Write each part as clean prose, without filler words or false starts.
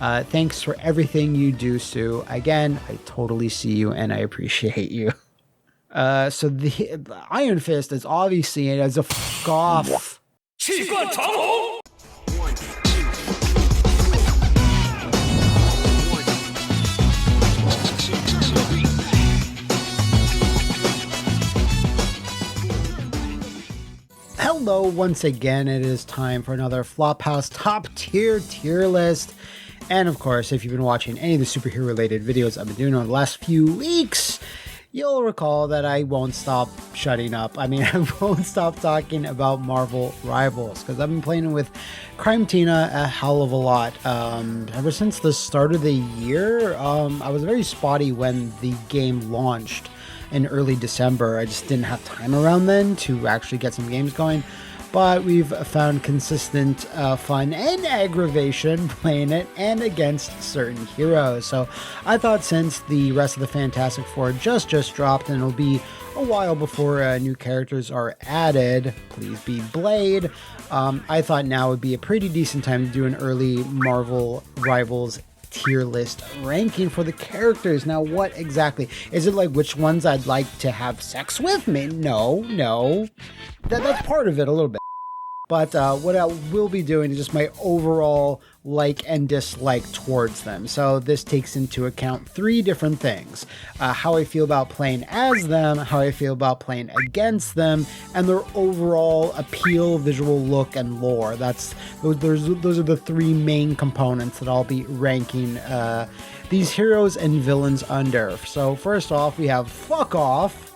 Thanks for everything you do, Sue. Again, I totally see you and I appreciate you. So the Iron Fist is obviously as a fuck off. Hello, once again, it is time for another Flophouse top tier list. And of course, if you've been watching any of the superhero related videos I've been doing over the last few weeks, you'll recall that I won't stop shutting up. I mean, I won't stop talking about Marvel Rivals because I've been playing with Crime Tina a hell of a lot. Ever since the start of the year, I was very spotty when the game launched in early December. I just didn't have time around then to actually get some games going. But we've found consistent fun and aggravation playing it and against certain heroes. So I thought since the rest of the Fantastic Four just dropped and it'll be a while before new characters are added, please be Blade, I thought now would be a pretty decent time to do an early Marvel Rivals tier list ranking for the characters. Now, what exactly? Is it like which ones I'd like to have sex with? No. That's part of it a little bit. But what I will be doing is just my overall like and dislike towards them. So this takes into account three different things. How I feel about playing as them, how I feel about playing against them, and their overall appeal, visual look, and lore. Those are the three main components that I'll be ranking these heroes and villains under. So first off, we have Fuck Off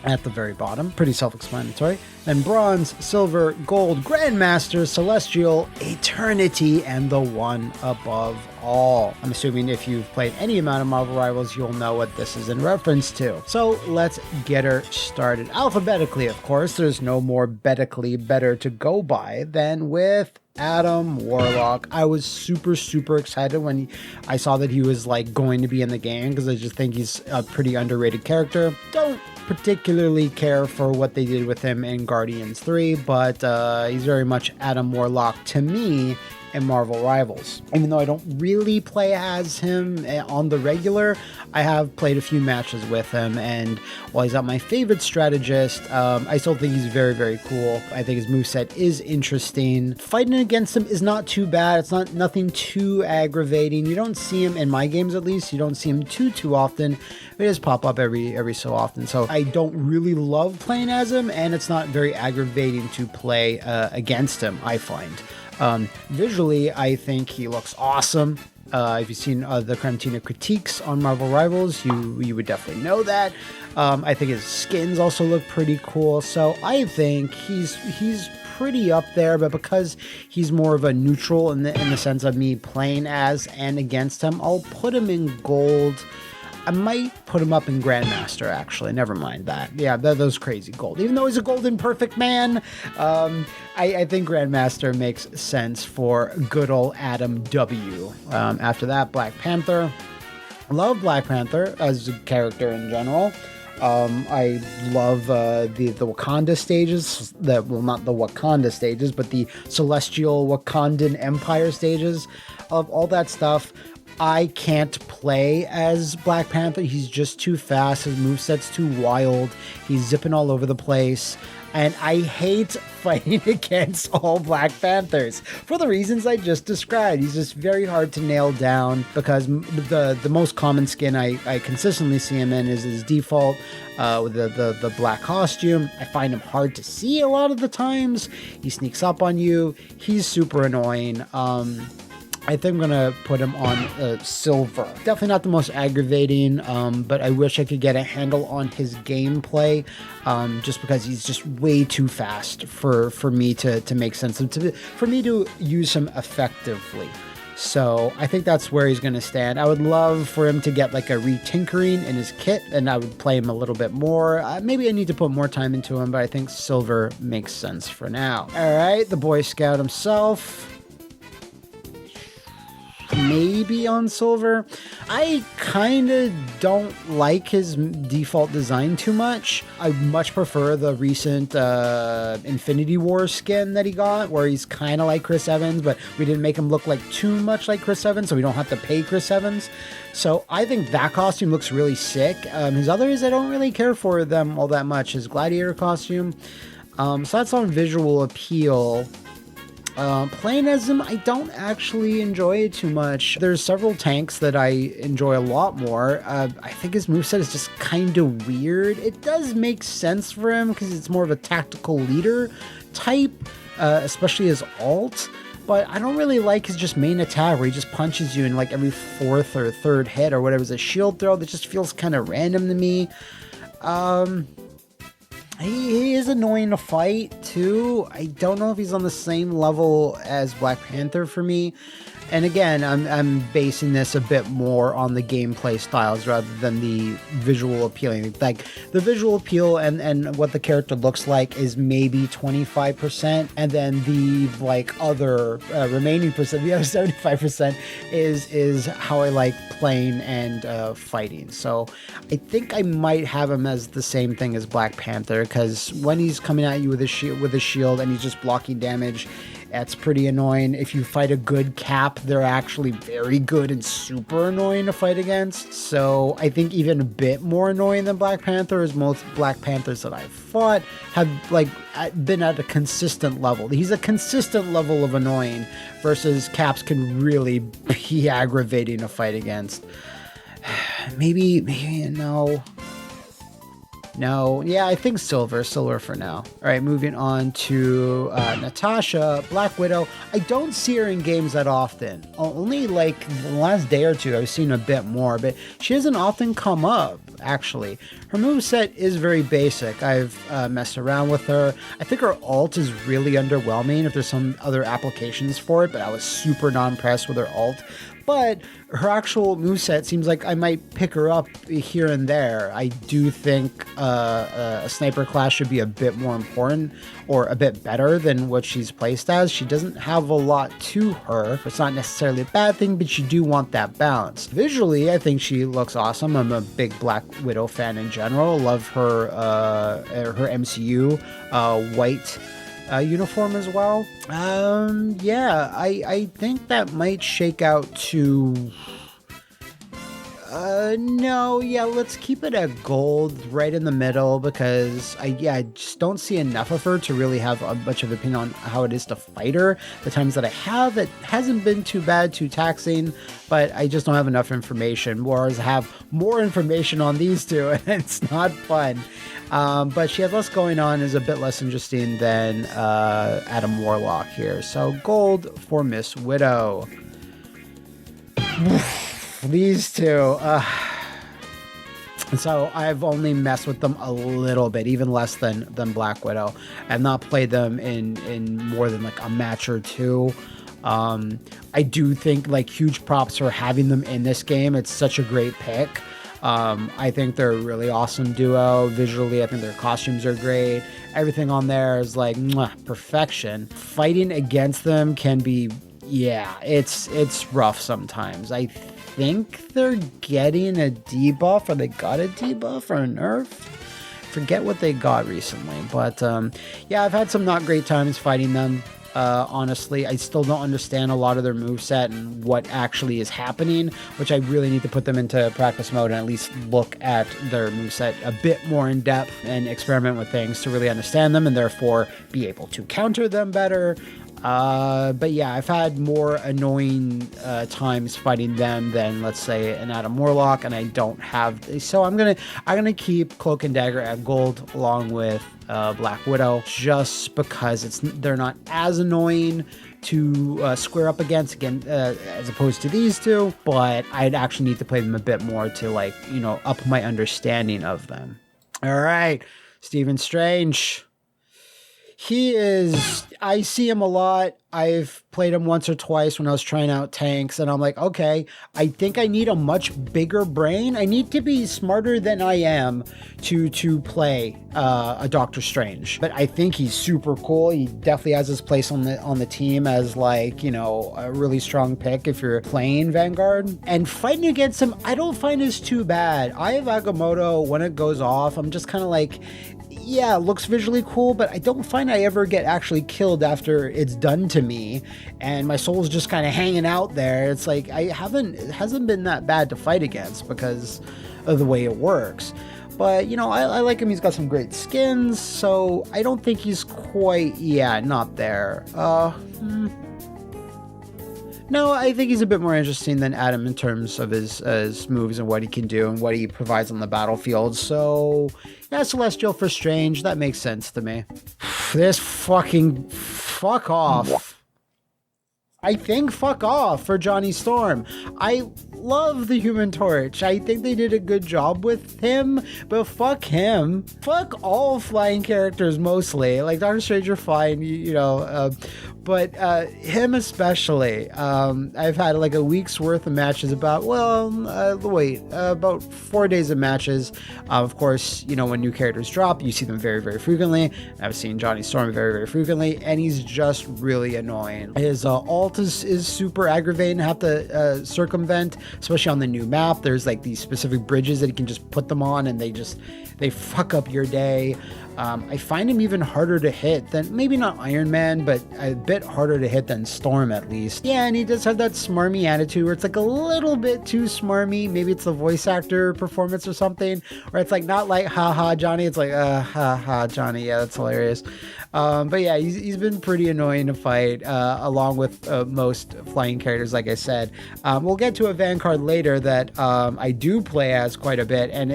at the very bottom, pretty self-explanatory. Then Bronze, Silver, Gold, Grandmaster, Celestial, Eternity, and the one above all. I'm assuming if you've played any amount of Marvel Rivals, you'll know what this is in reference to. So let's get her started. Alphabetically, of course, there's no more betically better to go by than with Adam Warlock. I was super excited when I saw that he was like going to be in the game because I just think he's a pretty underrated character. Don't particularly care for what they did with him in Guardians 3, but he's very much Adam Warlock to me in Marvel Rivals. Even though I don't really play as him on the regular, I have played a few matches with him, and while he's not my favorite strategist, I still think he's very cool. I think his moveset is interesting. Fighting against him is not too bad. It's nothing too aggravating. You don't see him, in my games at least, you don't see him too often. They just pop up every so often. So I don't really love playing as him, and it's not very aggravating to play against him, I find. Visually, I think he looks awesome. If you've seen the Crime Tina critiques on Marvel Rivals, you would definitely know that. I think his skins also look pretty cool. So I think he's pretty up there, but because he's more of a neutral in the sense of me playing as and against him, I'll put him in gold. I might put him up in Grandmaster, actually. Never mind that. Yeah, that was crazy gold. Even though he's a golden perfect man, I think Grandmaster makes sense for good old Adam W. After that, Black Panther. I love Black Panther as a character in general. I love the Wakanda stages. Not the Wakanda stages, but the Celestial Wakandan Empire stages. Of all that stuff. I can't play as Black Panther. He's just too fast. His moveset's too wild. He's zipping all over the place. And I hate fighting against all Black Panthers for the reasons I just described. He's just very hard to nail down because the most common skin I consistently see him in is his default with the black costume. I find him hard to see a lot of the times. He sneaks up on you. He's super annoying. I think I'm going to put him on Silver. Definitely not the most aggravating, but I wish I could get a handle on his gameplay, just because he's just way too fast for me to make sense of, for me to use him effectively. So I think that's where he's going to stand. I would love for him to get like a retinkering in his kit, and I would play him a little bit more. Maybe I need to put more time into him, but I think Silver makes sense for now. All right, the Boy Scout himself. Maybe be on Silver. I kind of don't like his default design too much. I much prefer the recent Infinity War skin that he got, where he's kind of like Chris Evans, but we didn't make him look like too much like Chris Evans, so we don't have to pay Chris Evans. So I think that costume looks really sick. His others, I don't really care for them all that much. His Gladiator costume, so that's on visual appeal. Playing as him, I don't actually enjoy it too much. There's several tanks that I enjoy a lot more. I think his moveset is just kind of weird. It does make sense for him because it's more of a tactical leader type, especially his ult. But I don't really like his just main attack where he just punches you in like every fourth or third hit or whatever. It's a shield throw that just feels kind of random to me. He is annoying to fight too. I don't know if he's on the same level as Black Panther for me. And again, I'm basing this a bit more on the gameplay styles rather than the visual appealing. Like the visual appeal and what the character looks like is maybe 25%, and then the like other remaining percent, the other 75% is how I like playing and fighting. So I think I might have him as the same thing as Black Panther, because when he's coming at you with a shield and he's just blocking damage, that's pretty annoying. If you fight a good Cap, they're actually very good and super annoying to fight against. So I think even a bit more annoying than Black Panther is most Black Panthers that I've fought have like been at a consistent level. He's a consistent level of annoying versus Caps can really be aggravating to fight against. Maybe no. No, yeah, I think silver for now. All right, moving on to Natasha, Black Widow. I don't see her in games that often. Only like the last day or two I've seen a bit more, but she doesn't often come up, actually. Her moveset is very basic. I've messed around with her. I think her ult is really underwhelming if there's some other applications for it, but I was super not impressed with her ult. But her actual moveset seems like I might pick her up here and there. I do think a sniper class should be a bit more important or a bit better than what she's placed as. She doesn't have a lot to her. It's not necessarily a bad thing, but you do want that balance. Visually, I think she looks awesome. I'm a big Black Widow fan in general. Love her MCU white uniform as well. Yeah, I think that might shake out to no, yeah, let's keep it at gold right in the middle, because I just don't see enough of her to really have a much of an opinion on how it is to fight her. The times that I have, it hasn't been too bad, too taxing, but I just don't have enough information, whereas I have more information on these two and it's not fun. But she has less going on, is a bit less interesting than Adam Warlock here. So gold for Miss Widow. These two. So I've only messed with them a little bit, even less than Black Widow. I've not played them in more than like a match or two. I do think like huge props for having them in this game. It's such a great pick. I think they're a really awesome duo. Visually, I think their costumes are great. Everything on there is like perfection. Fighting against them can be, yeah, it's rough sometimes. I think they're getting a debuff, or they got a debuff or a nerf. Forget what they got recently, but yeah, I've had some not great times fighting them. Honestly, I still don't understand a lot of their moveset and what actually is happening, which I really need to put them into practice mode and at least look at their moveset a bit more in depth and experiment with things to really understand them and therefore be able to counter them better. But yeah, I've had more annoying times fighting them than, let's say, an Adam Warlock, and I don't have. So I'm gonna keep Cloak and Dagger at gold along with Black Widow, just because they're not as annoying to square up against, again, as opposed to these two. But I'd actually need to play them a bit more to up my understanding of them. All right, Stephen Strange. He is, I see him a lot. I've played him once or twice when I was trying out tanks, and I'm like, okay, I think I need a much bigger brain. I need to be smarter than I am to play a Doctor Strange. But I think he's super cool. He definitely has his place on the team as, like, you know, a really strong pick if you're playing Vanguard. And fighting against him, I don't find is too bad. I have Agamotto, when it goes off, I'm just kind of like, yeah, it looks visually cool, but I don't find I ever get actually killed after it's done to me, and my soul's just kind of hanging out there. It's like it hasn't been that bad to fight against because of the way it works. But, you know, I like him. He's got some great skins, so I don't think he's quite, not there. No, I think he's a bit more interesting than Adam in terms of his moves and what he can do and what he provides on the battlefield. So, yeah, Celestial for Strange, that makes sense to me. This fucking fuck off. I think fuck off for Johnny Storm. I love the Human Torch. I think they did a good job with him, but fuck him. Fuck all flying characters mostly. Like, Doctor Strange are fine, but him especially. I've had like a week's worth of matches about 4 days of matches. Of course, you know, when new characters drop, you see them very, very frequently. I've seen Johnny Storm very, very frequently, and he's just really annoying. His ult is super aggravating to have to circumvent, especially on the new map. There's like these specific bridges that you can just put them on, and they fuck up your day. I find him even harder to hit than, maybe not Iron Man, but a bit harder to hit than Storm at least. Yeah, and he does have that smarmy attitude where it's like a little bit too smarmy. Maybe it's the voice actor performance or something, where it's like not like haha Johnny, it's like haha Johnny. Yeah, that's hilarious. But yeah, he's been pretty annoying to fight, along with most flying characters, like I said. We'll get to a Vanguard later that I do play as quite a bit, and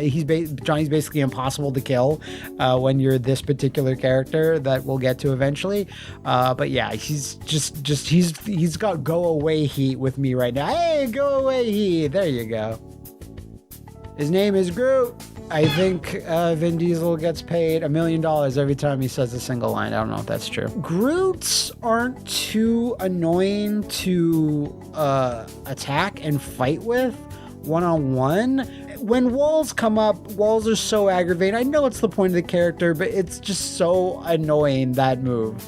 Johnny's basically impossible to kill when you're this particular character that we'll get to eventually. But yeah, he's he's got go away heat with me right now. Hey, go away heat. There you go. His name is Groot. I think Vin Diesel gets paid $1 million every time he says a single line. I don't know if that's true. Groots aren't too annoying to attack and fight with one-on-one. When walls come up, walls are so aggravating. I know it's the point of the character, but it's just so annoying, that move.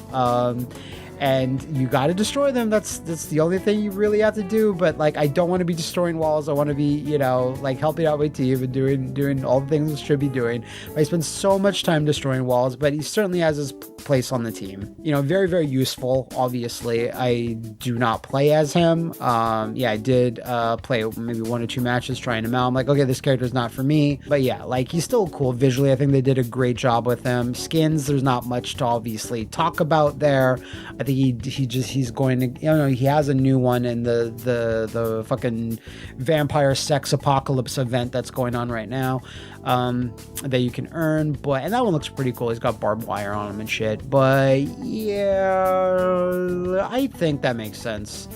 And you got to destroy them. That's the only thing you really have to do. But like, I don't want to be destroying walls. I want to be, you know, like helping out my team and doing all the things I should be doing. I spend so much time destroying walls, but he certainly has his place on the team. You know, very, very useful. Obviously, I do not play as him. Yeah, I did play maybe 1 or 2 matches trying him out. I'm like, okay, this character's not for me. But yeah, like, he's still cool visually. I think they did a great job with him. Skins, there's not much to obviously talk about there. I think he's going to, you know, he has a new one in the fucking vampire sex apocalypse event that's going on right now, that you can earn, and that one looks pretty cool. He's got barbed wire on him and shit. But yeah, I think that makes sense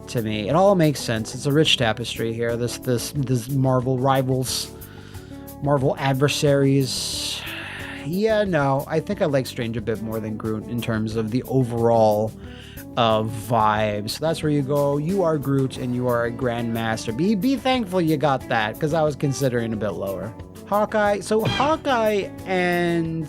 to me. It all makes sense. It's a rich tapestry here. This Marvel rivals, Marvel adversaries. Yeah, no, I think I like Strange a bit more than Groot in terms of the overall vibes. So that's where you go. You are Groot and you are a Grandmaster. Be thankful you got that, because I was considering a bit lower. Hawkeye. So Hawkeye and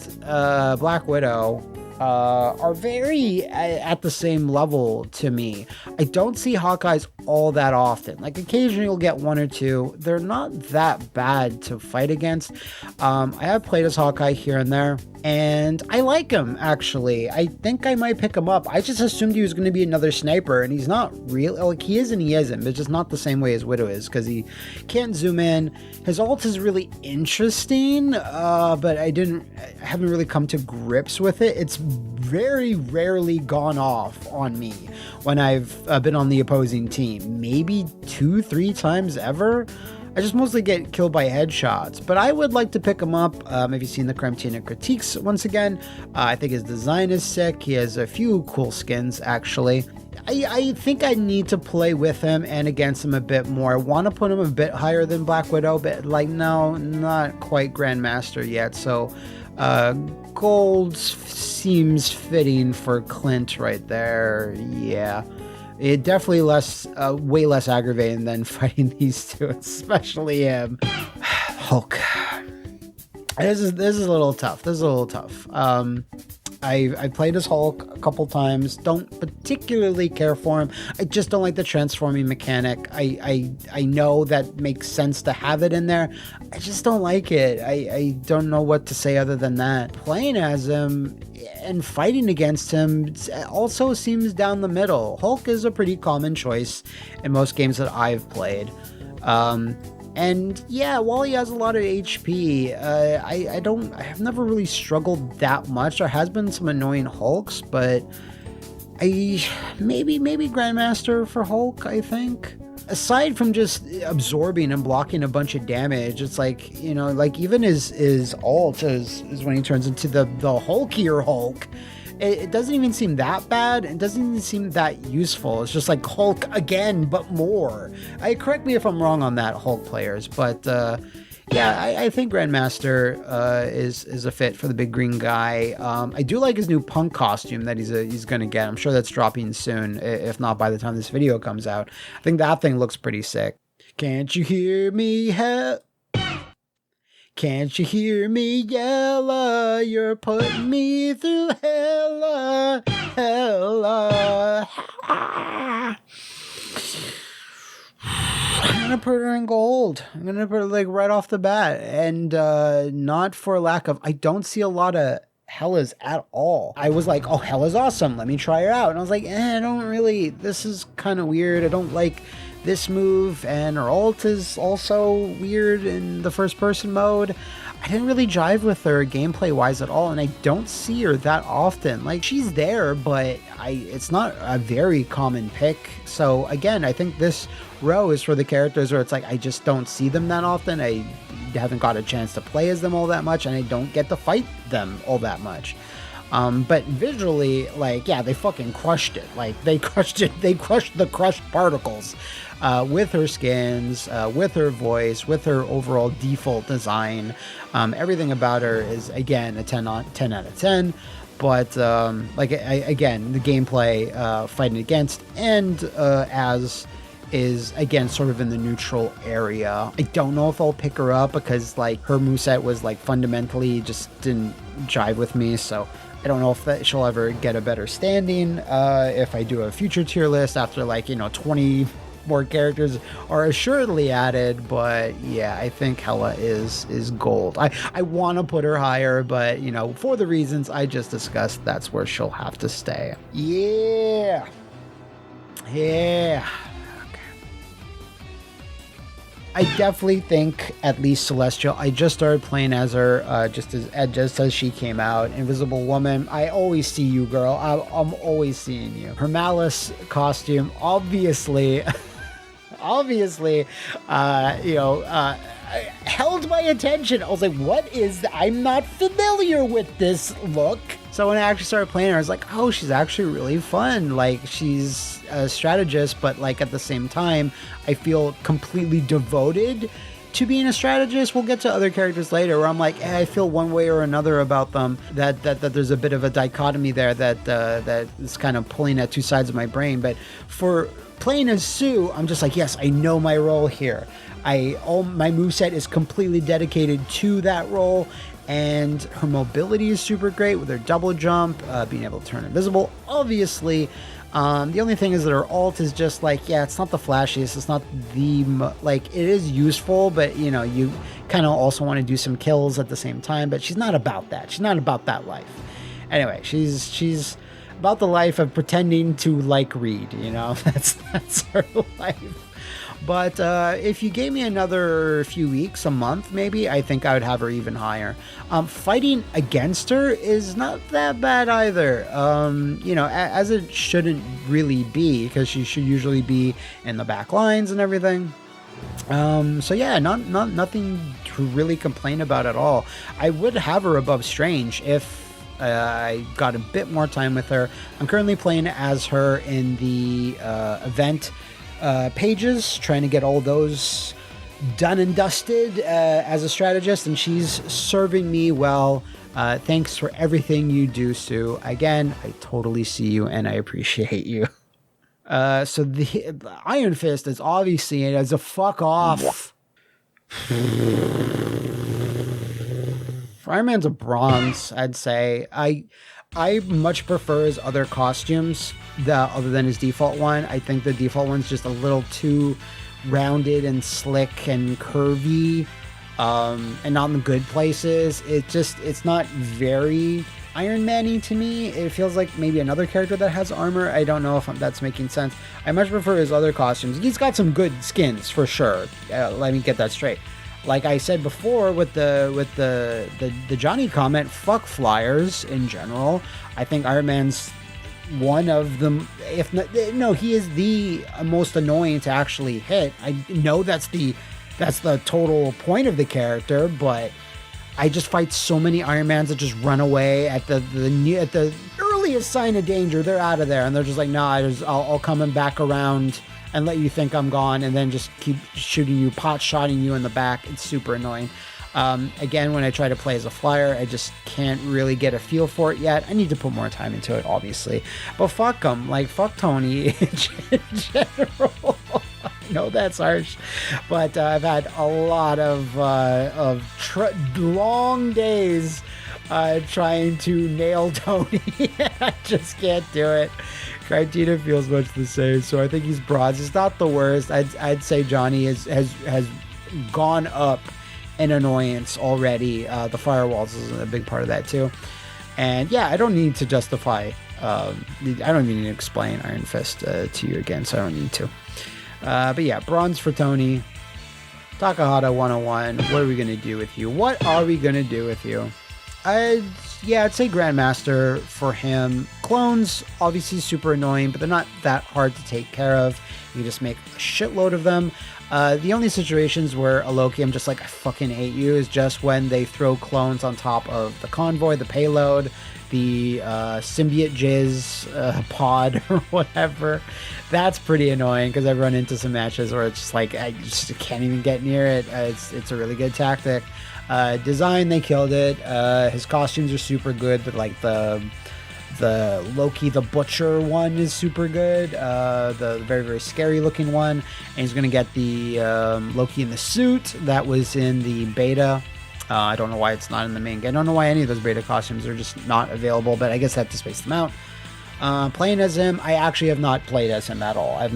Black Widow are very at the same level to me. I don't see Hawkeyes all that often. Like, occasionally you'll get 1 or 2. They're not that bad to fight against. I have played as Hawkeye here and there, and I like him, actually. I think I might pick him up. I just assumed he was going to be another sniper, and he's not real. Like, he is and he isn't, but just not the same way as Widow is, because he can't zoom in. His ult is really interesting, but I haven't really come to grips with it. It's very rarely gone off on me when I've been on the opposing team. Maybe 2-3 times ever. I just mostly get killed by headshots, but I would like to pick him up. Have you seen the Cremtina critiques once again? I think his design is sick. He has a few cool skins, actually. I think I need to play with him and against him a bit more. I want to put him a bit higher than Black Widow, but like, no, not quite Grandmaster yet. So gold seems fitting for Clint right there. Yeah. It definitely way less aggravating than fighting these two, especially him. Hulk. This is a little tough. I played as Hulk a couple times. Don't particularly care for him. I just don't like the transforming mechanic. I know that makes sense to have it in there. I just don't like it. I don't know what to say other than that. Playing as him and fighting against him also seems down the middle. Hulk is a pretty common choice in most games that I've played. And yeah, while he has a lot of HP, I've never really struggled that much. There has been some annoying Hulks, but maybe Grandmaster for Hulk, I think. Aside from just absorbing and blocking a bunch of damage, it's like, you know, like even his ult is when he turns into the hulkier Hulk. It doesn't even seem that bad. It doesn't even seem that useful. It's just like Hulk again, but more. Correct me if I'm wrong on that, Hulk players, but yeah, I think Grandmaster is a fit for the big green guy. I do like his new punk costume that he's gonna get. I'm sure that's dropping soon, if not by the time this video comes out. I think that thing looks pretty sick. Can't you hear me? Can't you hear me, Yella? You're putting me through hella. I'm gonna put her in gold. I'm gonna put her like right off the bat, and not for lack of. I don't see a lot of Hellas at all. I was like, oh, Hella's awesome. Let me try her out, and I was like, I don't really. This is kind of weird. I don't like this move, and her ult is also weird in the first person mode. I didn't really jive with her gameplay wise at all, and I don't see her that often. Like, she's there, but it's not a very common pick. So again, I think this row is for the characters where it's like I just don't see them that often. I haven't got a chance to play as them all that much, and I don't get to fight them all that much. But visually, like, yeah, they fucking crushed it. Like, they crushed it. They crushed the crushed particles with her skins, with her voice, with her overall default design. Everything about her is, again, a 10 out of 10. But, again, the gameplay, fighting against, and as is, again, sort of in the neutral area. I don't know if I'll pick her up because, like, her moveset was, like, fundamentally just didn't jive with me, so I don't know if she'll ever get a better standing if I do a future tier list after, like, 20 more characters are assuredly added. But yeah, I think Hela is gold. I want to put her higher, but for the reasons I just discussed, that's where she'll have to stay. Yeah. I definitely think at least Celestial. I just started playing as her just as she came out. Invisible Woman. I always see you, girl. I'm always seeing you. Her Malice costume, obviously, held my attention. I was like, what is that? I'm not familiar with this look. So when I actually started playing her, I was like, oh, she's actually really fun. Like, she's a strategist, but like at the same time, I feel completely devoted to being a strategist. We'll get to other characters later where I'm like, I feel one way or another about them. That there's a bit of a dichotomy there that is kind of pulling at two sides of my brain. But for playing as Sue, I'm just like, yes, I know my role here. My moveset is completely dedicated to that role. And her mobility is super great with her double jump, being able to turn invisible, obviously. The only thing is that her ult is just like, yeah, it's not the flashiest. It's not it is useful, but you kind of also want to do some kills at the same time. But she's not about that. She's not about that life. Anyway, she's about the life of pretending to like Reed. That's her life. But if you gave me another few weeks, a month maybe, I think I would have her even higher. Fighting against her is not that bad either. As it shouldn't really be, because she should usually be in the back lines and everything. So yeah, nothing to really complain about at all. I would have her above Strange if I got a bit more time with her. I'm currently playing as her in the event pages, trying to get all those done and dusted as a strategist, and she's serving me well. Thanks for everything you do, Sue. Again, I totally see you and I appreciate you. So the Iron Fist is obviously as a fuck off. Iron Man's a bronze, I'd say. I much prefer his other costumes other than his default one. I think the default one's just a little too rounded and slick and curvy, and not in the good places. It's not very Iron Man-y to me. It feels like maybe another character that has armor. I don't know if that's making sense. I much prefer his other costumes. He's got some good skins for sure. Let me get that straight. Like I said before with the Johnny comment, fuck flyers in general. I think Iron Man's one of them, if not, no, he is the most annoying to actually hit. I know that's the total point of the character, but I just fight so many Iron Mans that just run away at the earliest sign of danger. They're out of there, and they're just like, nah, I'll come back around and let you think I'm gone, and then just keep shooting you, pot-shotting you in the back. It's super annoying. Again, when I try to play as a flyer, I just can't really get a feel for it yet. I need to put more time into it, obviously. But fuck him. Like, fuck Tony in general. I know that's harsh, but I've had a lot of long days trying to nail Tony. I just can't do it. Critina feels much the same, so I think he's bronze. It's not the worst. I'd say Johnny has gone up in annoyance already. The firewalls is a big part of that too. And yeah, I don't need to justify. I don't even need to explain Iron Fist to you again, so I don't need to. But yeah, bronze for Tony. Takahata 101. What are we gonna do with you? What are we gonna do with you? I'd say Grandmaster for him. Clones, obviously super annoying, but they're not that hard to take care of. You just make a shitload of them. The only situations where a Loki, I'm just like, I fucking hate you, is just when they throw clones on top of the convoy, the payload, the symbiote jizz pod or whatever. That's pretty annoying because I've run into some matches where it's just like, I just can't even get near it. It's a really good tactic. Design, they killed it. His costumes are super good, but like the Loki the Butcher one is super good. The very, very scary looking one. And he's going to get the Loki in the suit that was in the beta. I don't know why it's not in the main game. I don't know why any of those beta costumes are just not available, but I guess I have to space them out. Playing as him, I actually have not played as him at all. I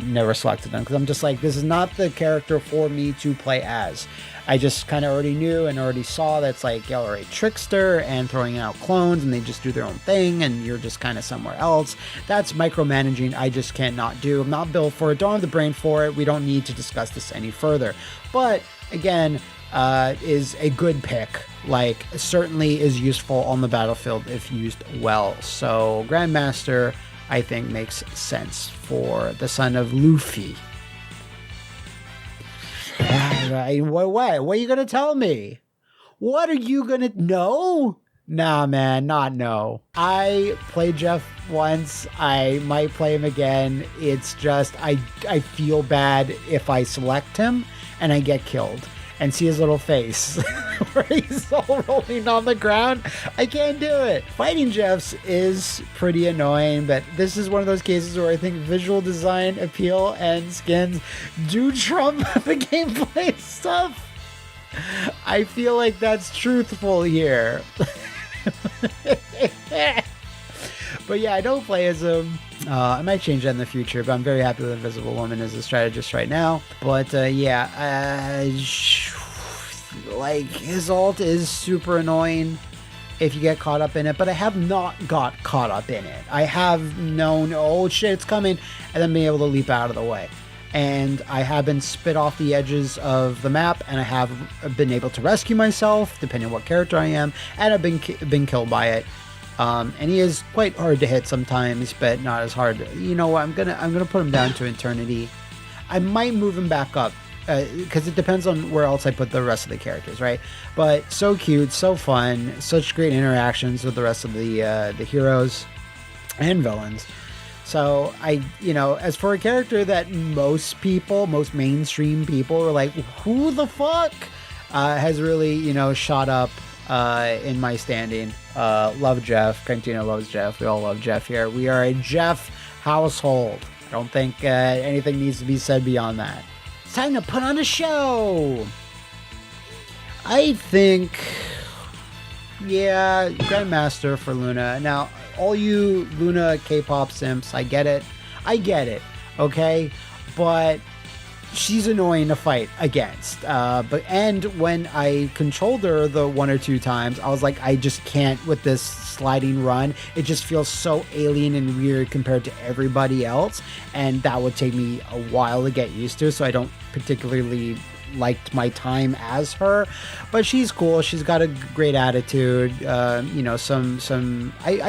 never selected him because I'm just like, this is not the character for me to play as. I just kind of already knew and already saw that's like, y'all are a trickster and throwing out clones and they just do their own thing and you're just kind of somewhere else. That's micromanaging I just cannot do. I'm not built for it. Don't have the brain for it. We don't need to discuss this any further. But again, is a good pick. Like, certainly is useful on the battlefield if used well. So Grandmaster, I think, makes sense for the son of Luffy. What are you gonna tell me? What are you gonna know? Nah, man, not no. I played Jeff once. I might play him again. It's just I feel bad if I select him and I get killed and see his little face where he's all rolling on the ground. I can't do it. Fighting Jeffs is pretty annoying, but this is one of those cases where I think visual design, appeal, and skins do trump the gameplay stuff. I feel like that's truthful here. But yeah, I don't play as him. I might change that in the future, but I'm very happy with Invisible Woman as a strategist right now. But like, his ult is super annoying if you get caught up in it, but I have not got caught up in it. I have known, oh shit, it's coming, and then being able to leap out of the way. And I have been spit off the edges of the map, and I have been able to rescue myself, depending on what character I am, and I've been killed by it. And he is quite hard to hit sometimes, but not as hard. You know what? I'm gonna put him down to Eternity. I might move him back up because it depends on where else I put the rest of the characters, right? But so cute, so fun, such great interactions with the rest of the heroes and villains. So as for a character that most mainstream people are like, who the fuck, has really, shot up in my standing. Love Jeff. Cantino loves Jeff. We all love Jeff here. We are a Jeff household. I don't think anything needs to be said beyond that. It's time to put on a show. I think, Grandmaster for Luna. Now, all you Luna K-pop simps, I get it, okay? But she's annoying to fight against. And when I controlled her the 1 or 2 times, I was like, I just can't with this sliding run. It just feels so alien and weird compared to everybody else, and that would take me a while to get used to, so I don't particularly liked my time as her, but she's cool. She's got a great attitude. I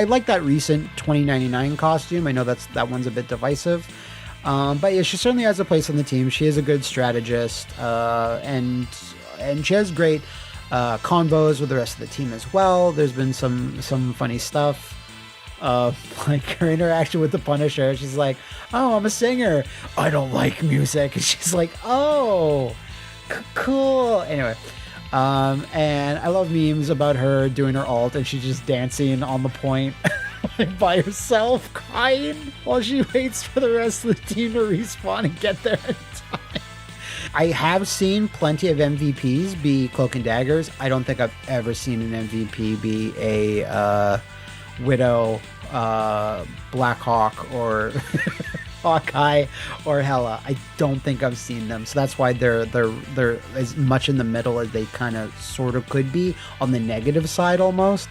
like that recent 2099 costume. I know that one's a bit divisive, but yeah, she certainly has a place on the team. She is a good strategist, and she has great convos with the rest of the team as well. There's been some funny stuff, like her interaction with the Punisher. She's like, "Oh, I'm a singer. I don't like music," and she's like, "Oh, cool." Anyway, and I love memes about her doing her ult and she's just dancing on the point like by herself, crying while she waits for the rest of the team to respawn and get there in time. I have seen plenty of MVPs be Cloak and Daggers. I don't think I've ever seen an MVP be a Widow, Blackhawk, or Hawkeye or Hela. I don't think I've seen them, so that's why they're as much in the middle as they kind of sort of could be, on the negative side almost,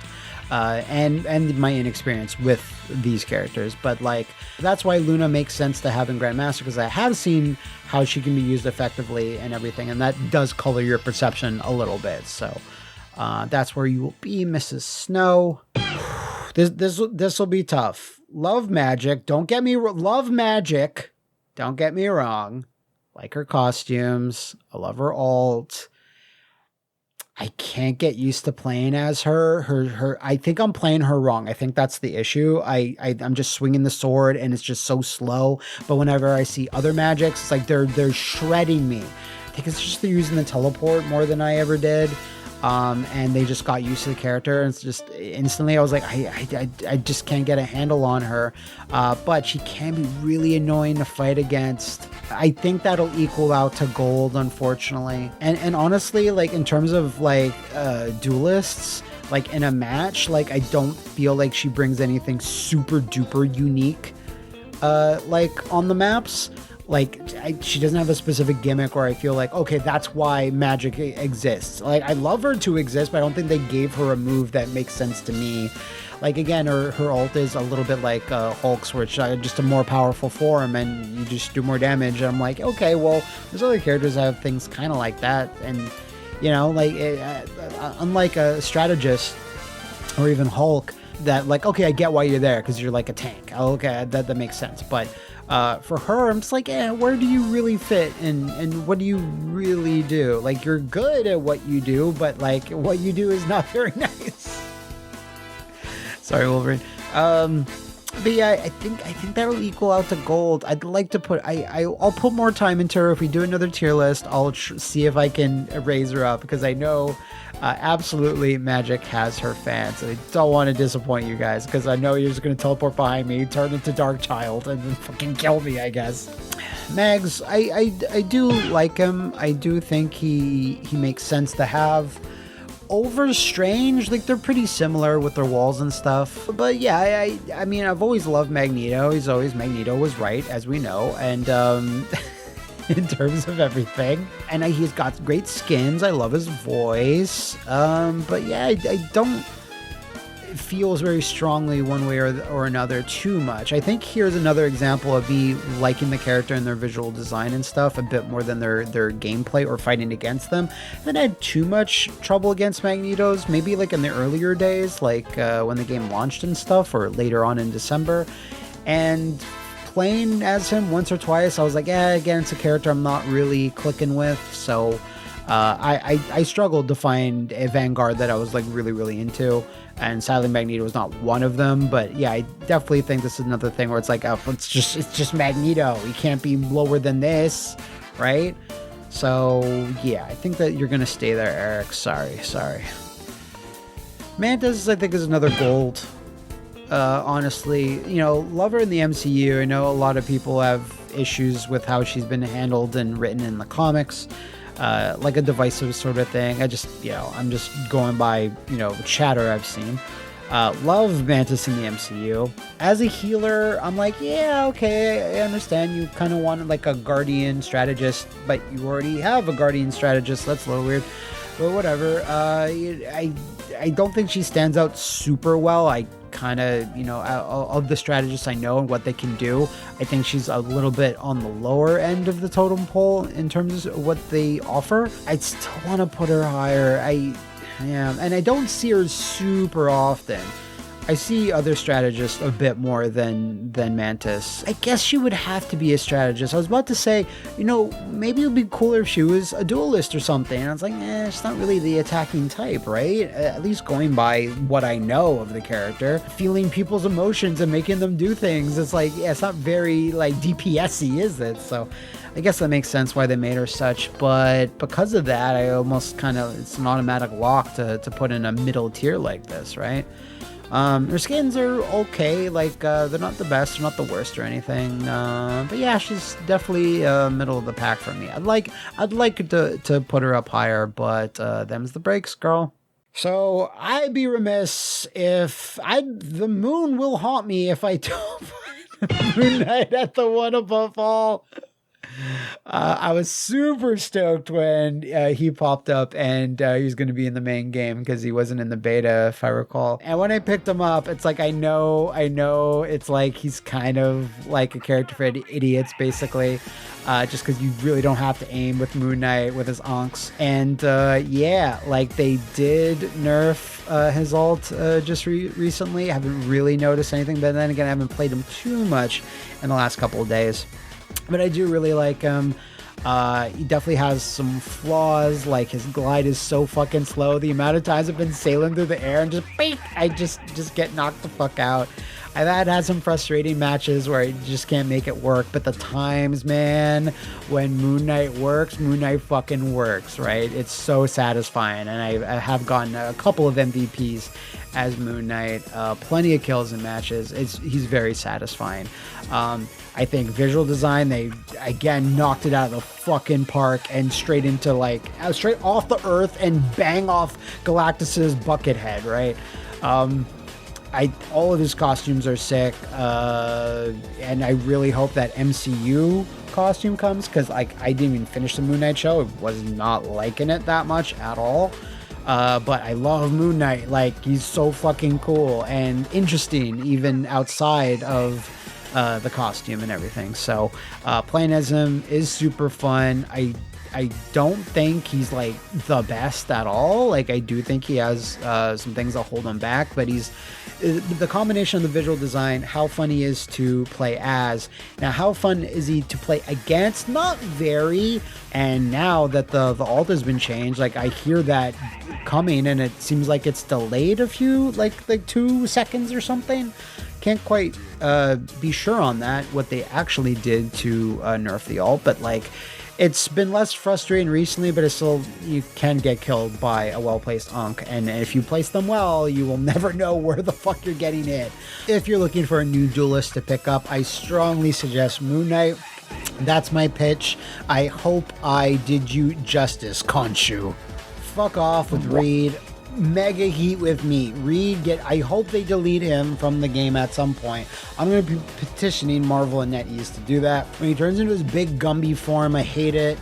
and my inexperience with these characters. But like, that's why Luna makes sense to have in Grandmaster, because I have seen how she can be used effectively and everything, and that does color your perception a little bit. So that's where you will be, Mrs. Snow. This will be tough. Love Magic. Love Magic. Don't get me wrong. Like her costumes. I love her ult. I can't get used to playing as her. I think I'm playing her wrong. I think that's the issue. I'm just swinging the sword and it's just so slow. But whenever I see other magics, it's like they're shredding me. I think it's just they're using the teleport more than I ever did. And they just got used to the character, and it's just instantly I was like, I just can't get a handle on her, but she can be really annoying to fight against. I think that'll equal out to gold, unfortunately. And honestly, like in terms of like duelists, like in a match, like I don't feel like she brings anything super duper unique like on the maps. Like, she doesn't have a specific gimmick where I feel like, okay, that's why magic exists. Like, I love her to exist, but I don't think they gave her a move that makes sense to me. Like, again, her ult is a little bit like Hulk's, which just a more powerful form, and you just do more damage. And I'm like, okay, well, there's other characters that have things kind of like that. And, like, unlike a strategist or even Hulk, that, like, okay, I get why you're there, because you're like a tank. Okay, that makes sense. But for her, I'm just like, where do you really fit, and what do you really do? Like, you're good at what you do, but like what you do is not very nice. Sorry, Wolverine. But yeah, I think that'll equal out to gold. I'd like to put I'll put more time into her. If we do another tier list, I'll see if I can raise her up, because I know absolutely Magic has her fans. I don't want to disappoint you guys, because I know you're just going to teleport behind me, turn into Dark Child, and then fucking kill me, I guess. Mags, I do like him. I do think he makes sense to have. Over Strange, like, they're pretty similar with their walls and stuff. But yeah, I mean, I've always loved Magneto. Magneto was right, as we know, and in terms of everything. And he's got great skins. I love his voice. But yeah, I don't feel very strongly one way or another too much. I think here's another example of me liking the character and their visual design and stuff a bit more than their gameplay or fighting against them. I haven't had too much trouble against Magnetos, maybe like in the earlier days, like when the game launched and stuff, or later on in December. And playing as him once or twice. I was like, yeah, again, it's a character I'm not really clicking with. So I struggled to find a Vanguard that I was like really into, and sadly Magneto was not one of them. But yeah, I definitely think this is another thing where it's like, oh, it's just Magneto. He can't be lower than this, right? So yeah, I think that you're gonna stay there, Eric. Sorry. Mantis, I think, is another gold. Honestly, you know, love her in the MCU. I know a lot of people have issues with how she's been handled and written in the comics. Like a divisive sort of thing. I'm just going by, chatter I've seen. Love Mantis in the MCU. As a healer, I'm like, yeah, okay, I understand you kind of wanted like a Guardian strategist, but you already have a Guardian strategist. That's a little weird, but whatever. I don't think she stands out super well. I kind of, of the strategists I know and what they can do, I think she's a little bit on the lower end of the totem pole in terms of what they offer. I still want to put her higher. And I don't see her super often. I see other strategists a bit more than Mantis. I guess she would have to be a strategist. I was about to say, maybe it would be cooler if she was a duelist or something. And I was like, she's not really the attacking type, right? At least going by what I know of the character. Feeling people's emotions and making them do things. It's like, it's not very like DPS-y, is it? So I guess that makes sense why they made her such. But because of that, I almost it's an automatic lock to put in a middle tier like this, right? Her skins are okay, like, they're not the best, they're not the worst or anything, but yeah, she's definitely, middle of the pack for me. I'd like to put her up higher, but, them's the breaks, girl. So, I'd be remiss if the moon will haunt me if I don't put Moon Knight at the one above all. I was super stoked when he popped up and he was going to be in the main game because he wasn't in the beta, if I recall. And when I picked him up, it's like, I know it's like he's kind of like a character for idiots, basically, just because you really don't have to aim with Moon Knight with his onks. And yeah, like they did nerf his ult just recently. I haven't really noticed anything, but then again, I haven't played him too much in the last couple of days. But I do really like him. He definitely has some flaws, like his glide is so fucking slow. The amount of times I've been sailing through the air and just beep, I just get knocked the fuck out. I've had some frustrating matches where I just can't make it work, but the times, man, when Moon Knight works, Moon Knight fucking works, right? It's so satisfying, and I have gotten a couple of MVPs as Moon Knight, plenty of kills in matches. He's very satisfying. I think visual design, they again knocked it out of the fucking park and straight into straight off the earth and bang off Galactus's bucket head, right? All of his costumes are sick, and I really hope that MCU costume comes, because I didn't even finish the Moon Knight show. I was not liking it that much at all. But I love Moon Knight. Like, he's so fucking cool and interesting, even outside of the costume and everything. So playing as him is super fun. I don't think he's like the best at all. Like, I do think he has some things that hold him back, but he's the combination of the visual design, how fun he is to play as. Now, how fun is he to play against? Not very. And now that the ult has been changed, like, I hear that coming, and it seems like it's delayed a few, like 2 seconds or something. Can't quite be sure on that, what they actually did to nerf the ult, but like, it's been less frustrating recently, but it's still, you can get killed by a well-placed Ankh, and if you place them well, you will never know where the fuck you're getting hit. If you're looking for a new duelist to pick up, I strongly suggest Moon Knight. That's my pitch. I hope I did you justice, Khonshu. Fuck off with Reed. Mega heat with me. Reed, I hope they delete him from the game at some point. I'm going to be petitioning Marvel and NetEase to do that. When he turns into his big Gumby form, I hate it.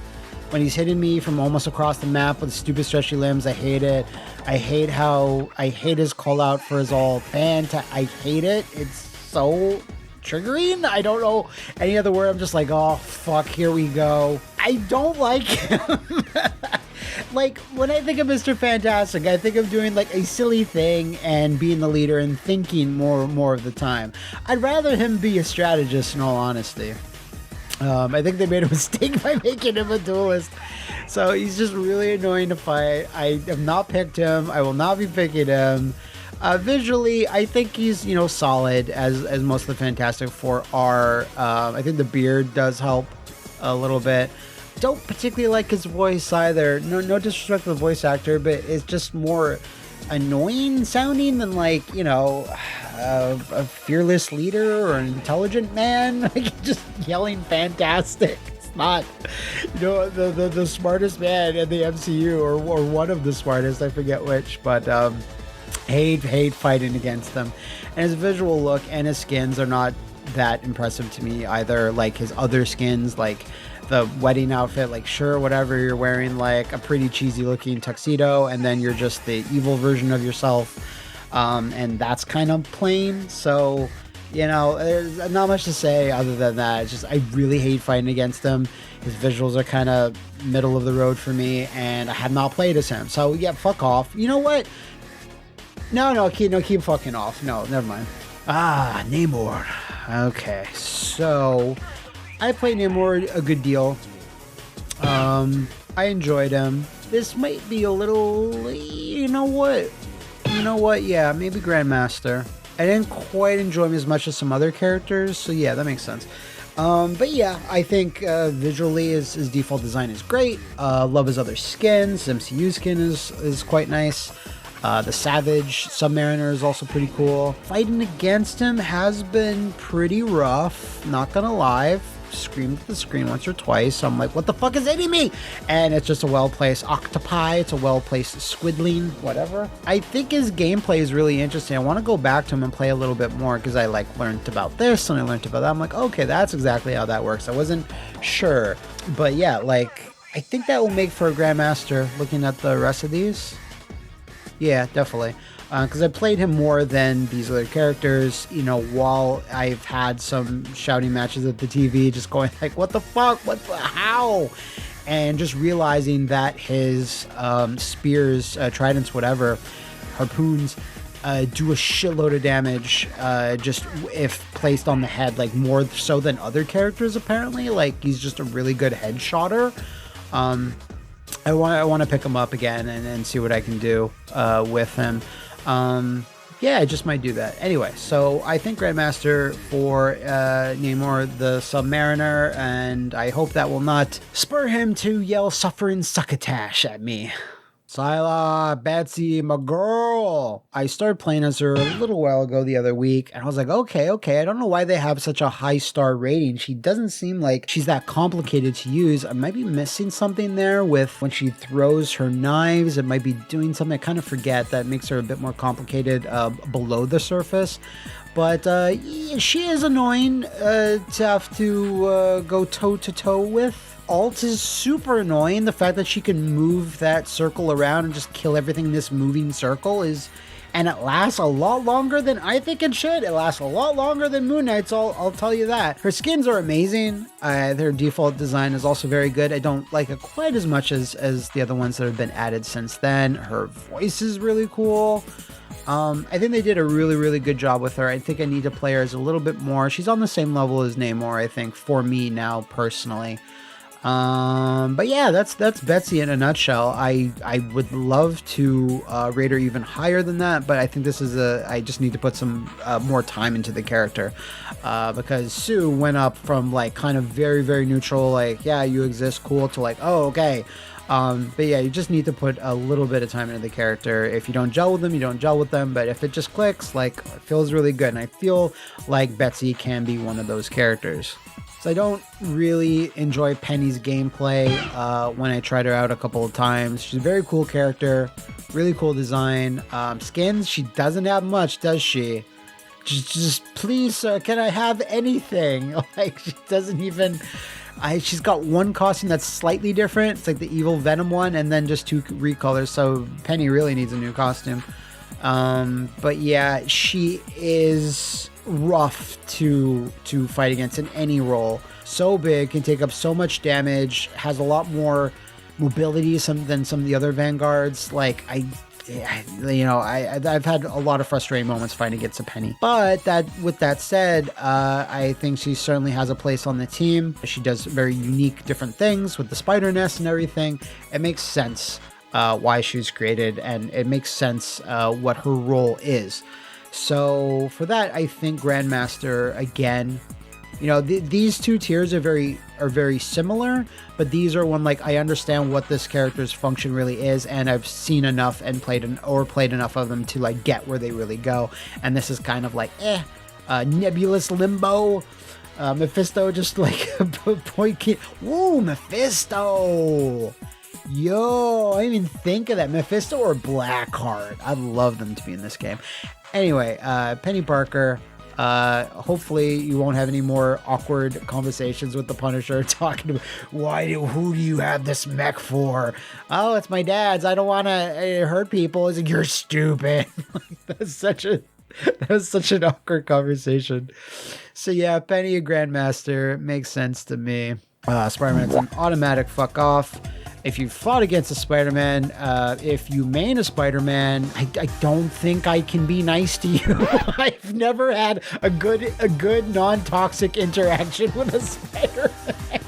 When he's hitting me from almost across the map with stupid stretchy limbs, I hate it. I hate his call out for his ult. I hate it. It's so triggering. I don't know any other word. I'm just like, oh fuck, here we go. I don't like him. like, when I think of Mr. Fantastic, I think of doing like a silly thing and being the leader and thinking more of the time. I'd rather him be a strategist, in all honesty. I think they made a mistake by making him a duelist. So he's just really annoying to fight. I have not picked him. I will not be picking him. Visually, I think he's, you know, solid, as most of the Fantastic Four are. I think the beard does help a little bit. Don't particularly like his voice either. No disrespect to the voice actor, but it's just more annoying sounding than, like, you know, a fearless leader or an intelligent man. Like, just yelling fantastic. It's not, you know, the smartest man in the MCU, or one of the smartest. I forget which, but hate fighting against them. And his visual look and his skins are not that impressive to me either. Like his other skins, like the wedding outfit, like, sure, whatever, you're wearing like a pretty cheesy looking tuxedo and then you're just the evil version of yourself, and that's kind of plain. So, you know, there's not much to say other than that. It's just, I really hate fighting against him. His visuals are kind of middle of the road for me, and I have not played as him, so yeah, fuck off. You know what? No, keep fucking off. No, never mind. Namor. Okay, so I played Namor a good deal. I enjoyed him. This might be a little, you know what? Yeah, maybe Grandmaster. I didn't quite enjoy him as much as some other characters, so yeah, that makes sense. But yeah, I think visually his default design is great. Love his other skins. MCU skin is quite nice. The Savage Submariner is also pretty cool. Fighting against him has been pretty rough, not gonna lie. Screamed at the screen once or twice. So I'm like, what the fuck is hitting me? And it's just a well-placed octopi. It's a well-placed squidling, whatever. I think his gameplay is really interesting. I want to go back to him and play a little bit more, because I like learned about this and I learned about that. I'm like, okay, that's exactly how that works. I wasn't sure, but yeah, like, I think that will make for a Grandmaster looking at the rest of these. Yeah, definitely. Because I played him more than these other characters, you know, while I've had some shouting matches at the TV, just going like, what the fuck? How? And just realizing that his spears, tridents, whatever, harpoons, do a shitload of damage, just if placed on the head, like more so than other characters, apparently. Like, he's just a really good headshotter. I want to pick him up again and see what I can do with him. Yeah, I just might do that. Anyway, so I think Grandmaster for Namor the Submariner, and I hope that will not spur him to yell suffering succotash at me. Sila, Betsy, my girl. I started playing as her a little while ago the other week, and I was like, okay. I don't know why they have such a high star rating. She doesn't seem like she's that complicated to use. I might be missing something there with when she throws her knives. It might be doing something. I kind of forget that makes her a bit more complicated below the surface. But yeah, she is annoying to have to go toe-to-toe with. Alt is super annoying. The fact that she can move that circle around and just kill everything in this moving circle is... And it lasts a lot longer than I think it should. It lasts a lot longer than Moon Knight's, I'll tell you that. Her skins are amazing. Their default design is also very good. I don't like it quite as much as the other ones that have been added since then. Her voice is really cool. I think they did a really good job with her. I think I need to play her as a little bit more. She's on the same level as Namor, I think, for me now personally. But yeah, that's Betsy in a nutshell. I would love to rate her even higher than that, but I think this is I just need to put some more time into the character, because Sue went up from like kind of very neutral, like, yeah, you exist, cool, to like, oh, okay. But yeah, you just need to put a little bit of time into the character. If you don't gel with them, you don't gel with them, but if it just clicks, like, it feels really good. And I feel like Betsy can be one of those characters. So I don't really enjoy Penny's gameplay when I tried her out a couple of times. She's a very cool character, really cool design. Skins, she doesn't have much, does she? Just please, sir, can I have anything? Like, she doesn't even... she's got one costume that's slightly different. It's like the evil Venom one, and then just two recolors. So Penny really needs a new costume. But yeah, she is rough to fight against in any role. So big, can take up so much damage, has a lot more mobility than some of the other Vanguards. Like, I've had a lot of frustrating moments fighting against a Penny. But with that said, I think she certainly has a place on the team. She does very unique, different things with the spider nest and everything. It makes sense why she was created, and it makes sense what her role is. So for that, I think Grandmaster, again, these two tiers are very similar, but these are one, like, I understand what this character's function really is, and I've seen enough and played enough of them to, like, get where they really go. And this is kind of like nebulous limbo. Mephisto just like point. Woo, Mephisto! Yo, I didn't even think of that. Mephisto or Blackheart. I'd love them to be in this game. Anyway, Penny Parker. Hopefully you won't have any more awkward conversations with the Punisher talking about who do you have this mech for? Oh, it's my dad's. I don't want to hurt people. It's like, you're stupid. That's such an awkward conversation. So yeah, Penny and Grandmaster makes sense to me. Spider-Man's an automatic fuck off. If you fought against a Spider-Man, if you main a Spider-Man, I don't think I can be nice to you. I've never had a good non-toxic interaction with a Spider-Man.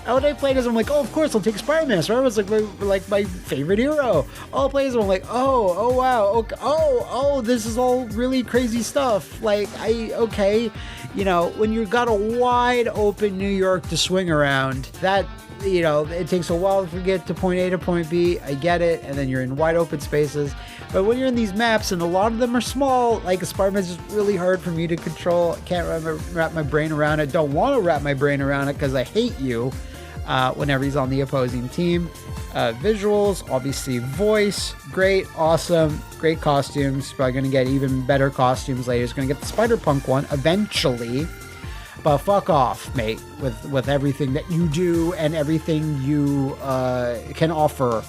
When I played as, I'm like, oh, of course, I'll take Spider-Man. Spider-Man's like my favorite hero. All I play as, I'm like, oh wow, okay, oh, this is all really crazy stuff. Like, okay, when you've got a wide open New York to swing around, that, it takes a while to get to point A to point B. I get it. And then you're in wide open spaces. But when you're in these maps, and a lot of them are small, like Spider-Man's just really hard for me to control. I can't wrap my brain around it. Don't want to wrap my brain around it because I hate you whenever he's on the opposing team. Visuals, obviously voice, great, awesome, great costumes. Probably going to get even better costumes later. He's going to get the Spider-Punk one eventually. But fuck off, mate, with everything that you do and everything you can offer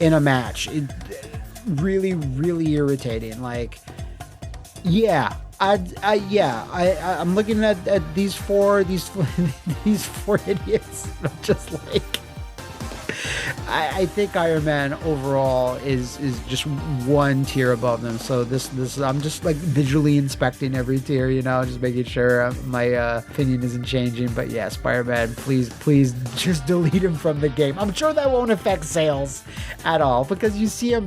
in a match. It, really, really irritating. Like, yeah, I'm looking at these four idiots. I'm just like, I think Iron Man overall is just one tier above them. So this I'm just like visually inspecting every tier, just making sure my opinion isn't changing. But yeah, Spider-Man, please just delete him from the game. I'm sure that won't affect sales at all because you see him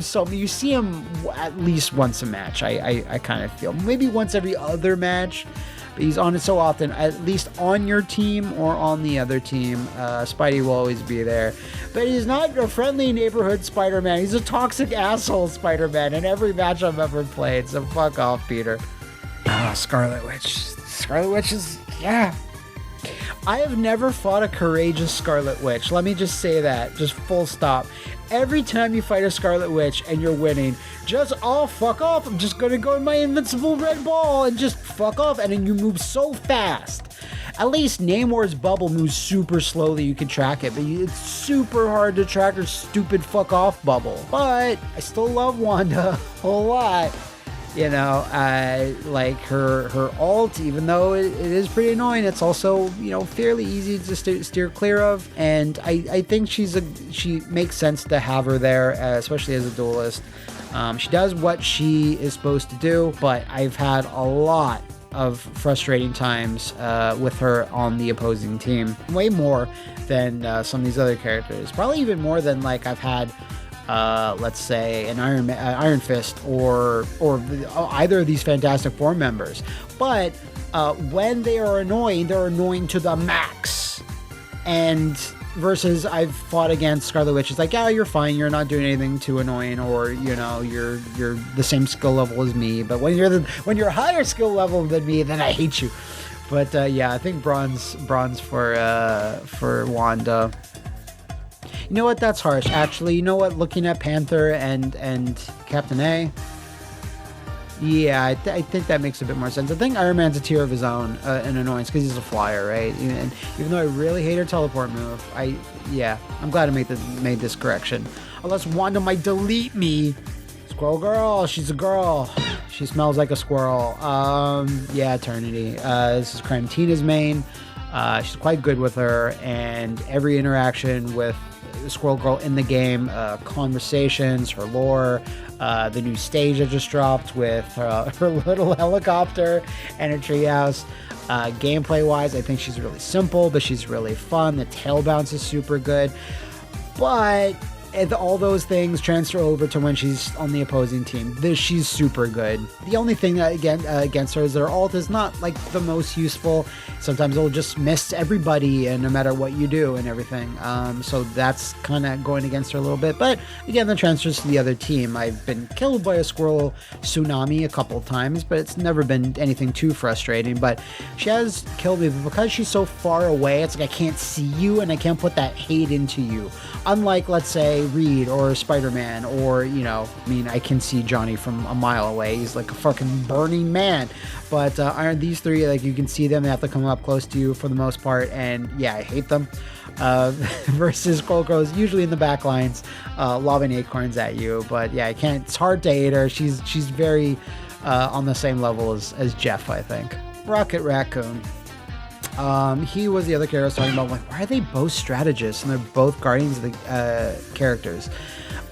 at least once a match. I kind of feel maybe once every other match. But he's on it so often, at least on your team or on the other team. Spidey will always be there. But he's not a friendly neighborhood Spider-Man. He's a toxic asshole Spider-Man in every match I've ever played. So fuck off, Peter. Scarlet Witch. Scarlet Witch is, yeah. I have never fought a courageous Scarlet Witch. Let me just say that. Just full stop. Every time you fight a Scarlet Witch and you're winning, fuck off. I'm just going to go in my invincible red ball and just fuck off. And then you move so fast. At least Namor's bubble moves super slowly. You can track it, but it's super hard to track her stupid fuck off bubble. But I still love Wanda a whole lot. Like her ult, even though it is pretty annoying, it's also, fairly easy to steer clear of. And I think she makes sense to have her there, especially as a duelist. She does what she is supposed to do, but I've had a lot of frustrating times with her on the opposing team. Way more than some of these other characters. Probably even more than, like, I've had let's say an Iron Fist or either of these Fantastic Four members. But when they are annoying, they're annoying to the max. And versus I've fought against Scarlet Witch, it's like, yeah, you're fine, you're not doing anything too annoying, or you're the same skill level as me. But when you're higher skill level than me, then I hate you. But yeah, I think bronze for Wanda. You know what? That's harsh. Actually, you know what? Looking at Panther and Captain A, yeah, I think that makes a bit more sense. I think Iron Man's a tier of his own, an annoyance because he's a flyer, right? And even though I really hate her teleport move, I'm glad I made this correction. Unless Wanda might delete me. Squirrel girl, she's a girl. She smells like a squirrel. Yeah, Eternity. This is Crime Tina's main. She's quite good with her, and every interaction with Squirrel Girl in the game, conversations, her lore, the new stage that just dropped with her little helicopter and her treehouse. Gameplay wise, I think she's really simple, but she's really fun. The tail bounce is super good, but all those things transfer over to when she's on the opposing team. She's super good. The only thing that, against her is that her ult is not like the most useful. Sometimes it'll just miss everybody, and no matter what you do and everything. So that's kind of going against her a little bit. But again, the transfers to the other team. I've been killed by a squirrel tsunami a couple times, but it's never been anything too frustrating. But she has killed me, but because she's so far away, it's like I can't see you and I can't put that hate into you. Unlike, let's say, Reed or Spider-Man, or, you know, I mean, I can see Johnny from a mile away. He's like a fucking burning man. But these three, like, you can see them. They have to come up close to you for the most part, and yeah, I hate them. Versus Coco's usually in the back lines, lobbing acorns at you. But yeah, I can't. It's hard to hate her. She's very on the same level as Jeff, I think. Rocket Raccoon. He was the other character I was talking about. Like, why are they both strategists and they're both guardians of the characters?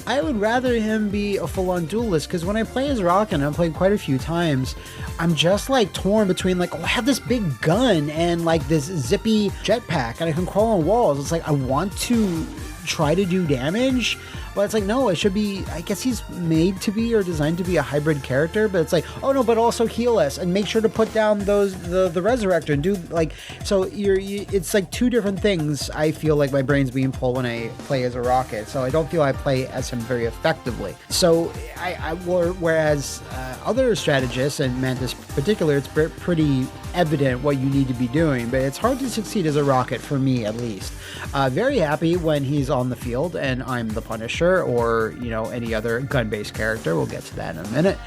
I would rather him be a full-on duelist, because when I play as Rocket, and I've played quite a few times, I'm just like torn between like, oh, I have this big gun and like this zippy jetpack and I can crawl on walls. It's like I want to try to do damage, but it's like, no, it should be, I guess he's made to be or designed to be a hybrid character, but it's like, oh no, but also heal us and make sure to put down the resurrector and do like, so it's like two different things. I feel like my brain's being pulled when I play as a Rocket, so I don't feel I play as him very effectively. So whereas other strategists, and Mantis in particular, it's pretty evident what you need to be doing, but it's hard to succeed as a Rocket, for me at least. Very happy when he's on the field and I'm the Punisher, or, you know, any other gun-based character. We'll get to that in a minute.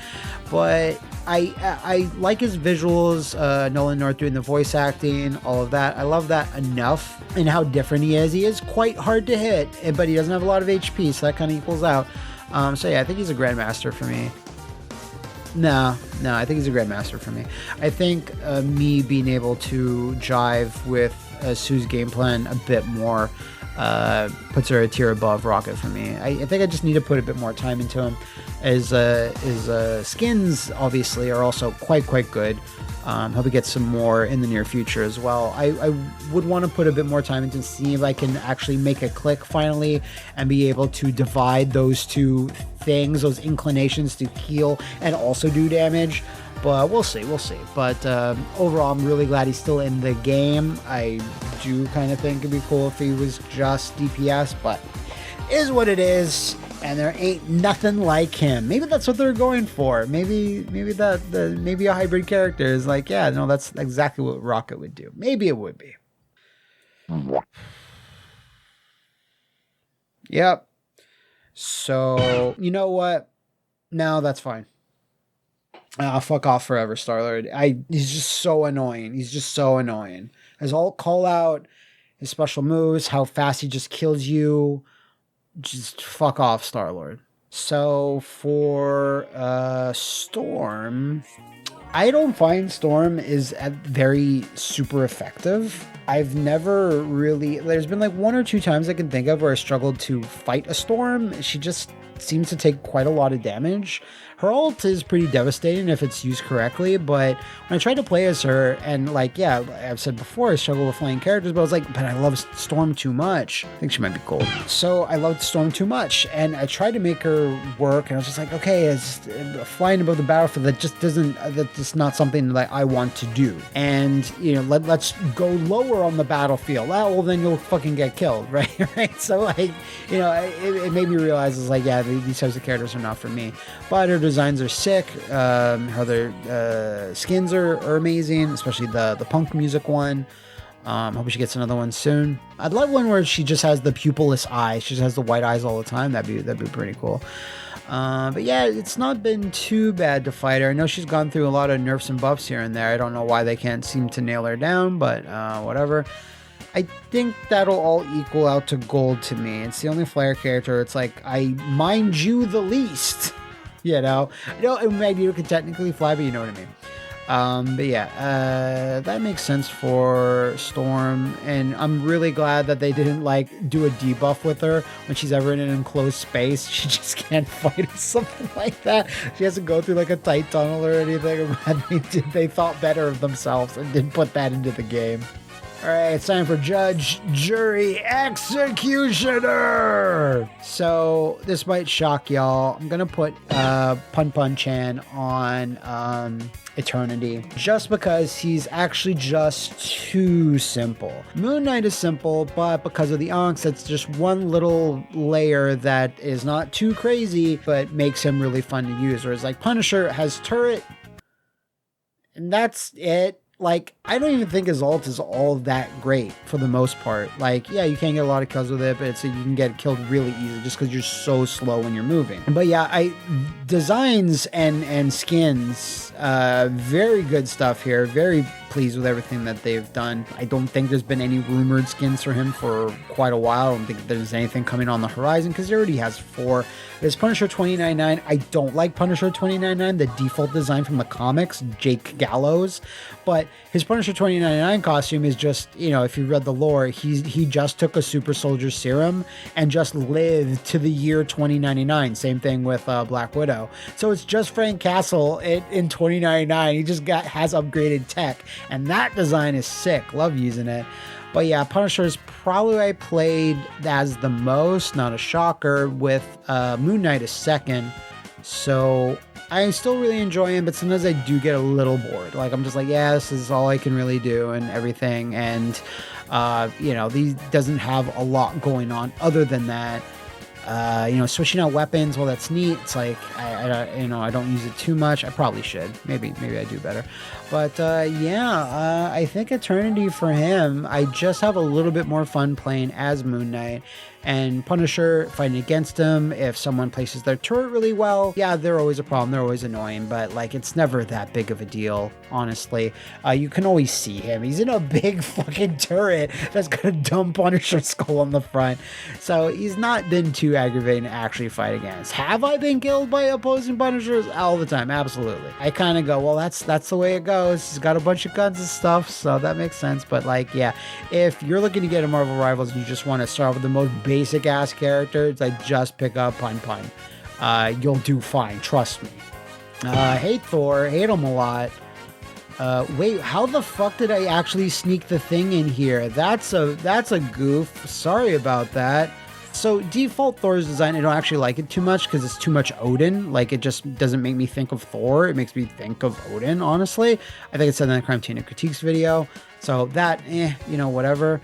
But I like his visuals, Nolan North doing the voice acting, all of that. I love that enough, and how different he is. He is quite hard to hit, but he doesn't have a lot of HP, so that kind of equals out. So yeah, I think he's a Grandmaster for me. No, I think he's a Grandmaster for me. I think me being able to jive with Sue's game plan a bit more puts her a tier above Rocket for me. I think I just need to put a bit more time into him. His skins obviously are also quite good. Hope we get some more in the near future as well. I would want to put a bit more time into seeing if I can actually make a click finally and be able to divide those two things, those inclinations to heal and also do damage. But we'll see. But overall, I'm really glad he's still in the game. I do kind of think it'd be cool if he was just DPS, but it is what it is, and there ain't nothing like him. Maybe that's what they're going for. Maybe a hybrid character is like, yeah, no, that's exactly what Rocket would do. Maybe it would be. Yep. So, you know what? No, that's fine. Fuck off forever, Star-Lord. He's just so annoying. His ult call out, his special moves, how fast he just kills you. Just fuck off, Star-Lord. So for Storm, I don't find Storm is very super effective. I've never really, there's been like one or two times I can think of where I struggled to fight a Storm. She just seems to take quite a lot of damage. Her ult is pretty devastating if it's used correctly, but when I tried to play as her, and like, yeah, I've said before, I struggle with playing characters, but I was like, but I love Storm too much. I think she might be cool. So I loved Storm too much, and I tried to make her work, and I was just like, okay, it's flying above the battlefield, that's not something that I want to do. And, you know, let's go lower on the battlefield. Well, then you'll fucking get killed, right? So, like, you know, it made me realize, it's like, yeah, these types of characters are not for me. But her designs are sick. Her other skins are amazing, especially the punk music one. Hope she gets another one soon. I'd love one where she just has the pupilless eyes. She just has the white eyes all the time. That'd be pretty cool. But yeah, it's not been too bad to fight her. I know she's gone through a lot of nerfs and buffs here and there. I don't know why they can't seem to nail her down, but whatever. I think that'll all equal out to gold to me. It's the only Flare character. It's like, I mind you the least. You know, maybe you can technically fly, but you know what I mean. But yeah, that makes sense for Storm, and I'm really glad that they didn't like do a debuff with her when she's ever in an enclosed space. She just can't fight or something like that. She has to go through like a tight tunnel or anything. They thought better of themselves and didn't put that into the game. All right, it's time for Judge, Jury, Executioner. So this might shock y'all. I'm gonna put Pun Pun Chan on Eternity just because he's actually just too simple. Moon Knight is simple, but because of the Onks, it's just one little layer that is not too crazy, but makes him really fun to use. Whereas like Punisher has turret, and that's it. Like, I don't even think his ult is all that great for the most part. Like, yeah, you can't get a lot of kills with it, but you can get killed really easy just because you're so slow when you're moving. But yeah, designs and skins, very good stuff here. Very pleased with everything that they've done. I don't think there's been any rumored skins for him for quite a while. I don't think there's anything coming on the horizon because he already has 4. There's Punisher 2099. I don't like Punisher 2099, the default design from the comics, Jake Gallows. But his Punisher 2099 costume is just, you know, if you read the lore, he just took a super soldier serum and just lived to the year 2099. Same thing with Black Widow. So it's just Frank Castle in 2099. He just has upgraded tech, and that design is sick. Love using it. But yeah, Punisher is probably I played as the most, not a shocker, with Moon Knight is second. So I still really enjoy him, but sometimes I do get a little bored. Like, I'm just like, yeah, this is all I can really do and everything. And, you know, he doesn't have a lot going on other than that. You know, switching out weapons, well, that's neat. It's like, you know, I don't use it too much. I probably should. Maybe I do better. But yeah, I think Eternity for him, I just have a little bit more fun playing as Moon Knight. And Punisher, fighting against him, if someone places their turret really well, yeah, they're always a problem. They're always annoying, but like, it's never that big of a deal, honestly. You can always see him. He's in a big fucking turret that's got a dumb Punisher skull on the front. So he's not been too aggravating to actually fight against. Have I been killed by opposing Punishers? All the time, absolutely. I kind of go, well, that's the way it goes. He's got a bunch of guns and stuff, so that makes sense. But like, yeah, if you're looking to get a Marvel Rivals and you just want to start with the most basic ass characters, like, just pick up Pun Pun. You'll do fine, trust me. Hate Thor, hate him a lot. Wait, how the fuck did I actually sneak the thing in here? That's a goof. Sorry about that. So default Thor's design, I don't actually like it too much because it's too much Odin. Like, it just doesn't make me think of Thor. It makes me think of Odin, honestly. I think I said that in the Crime Tina Critiques video. So that, you know, whatever.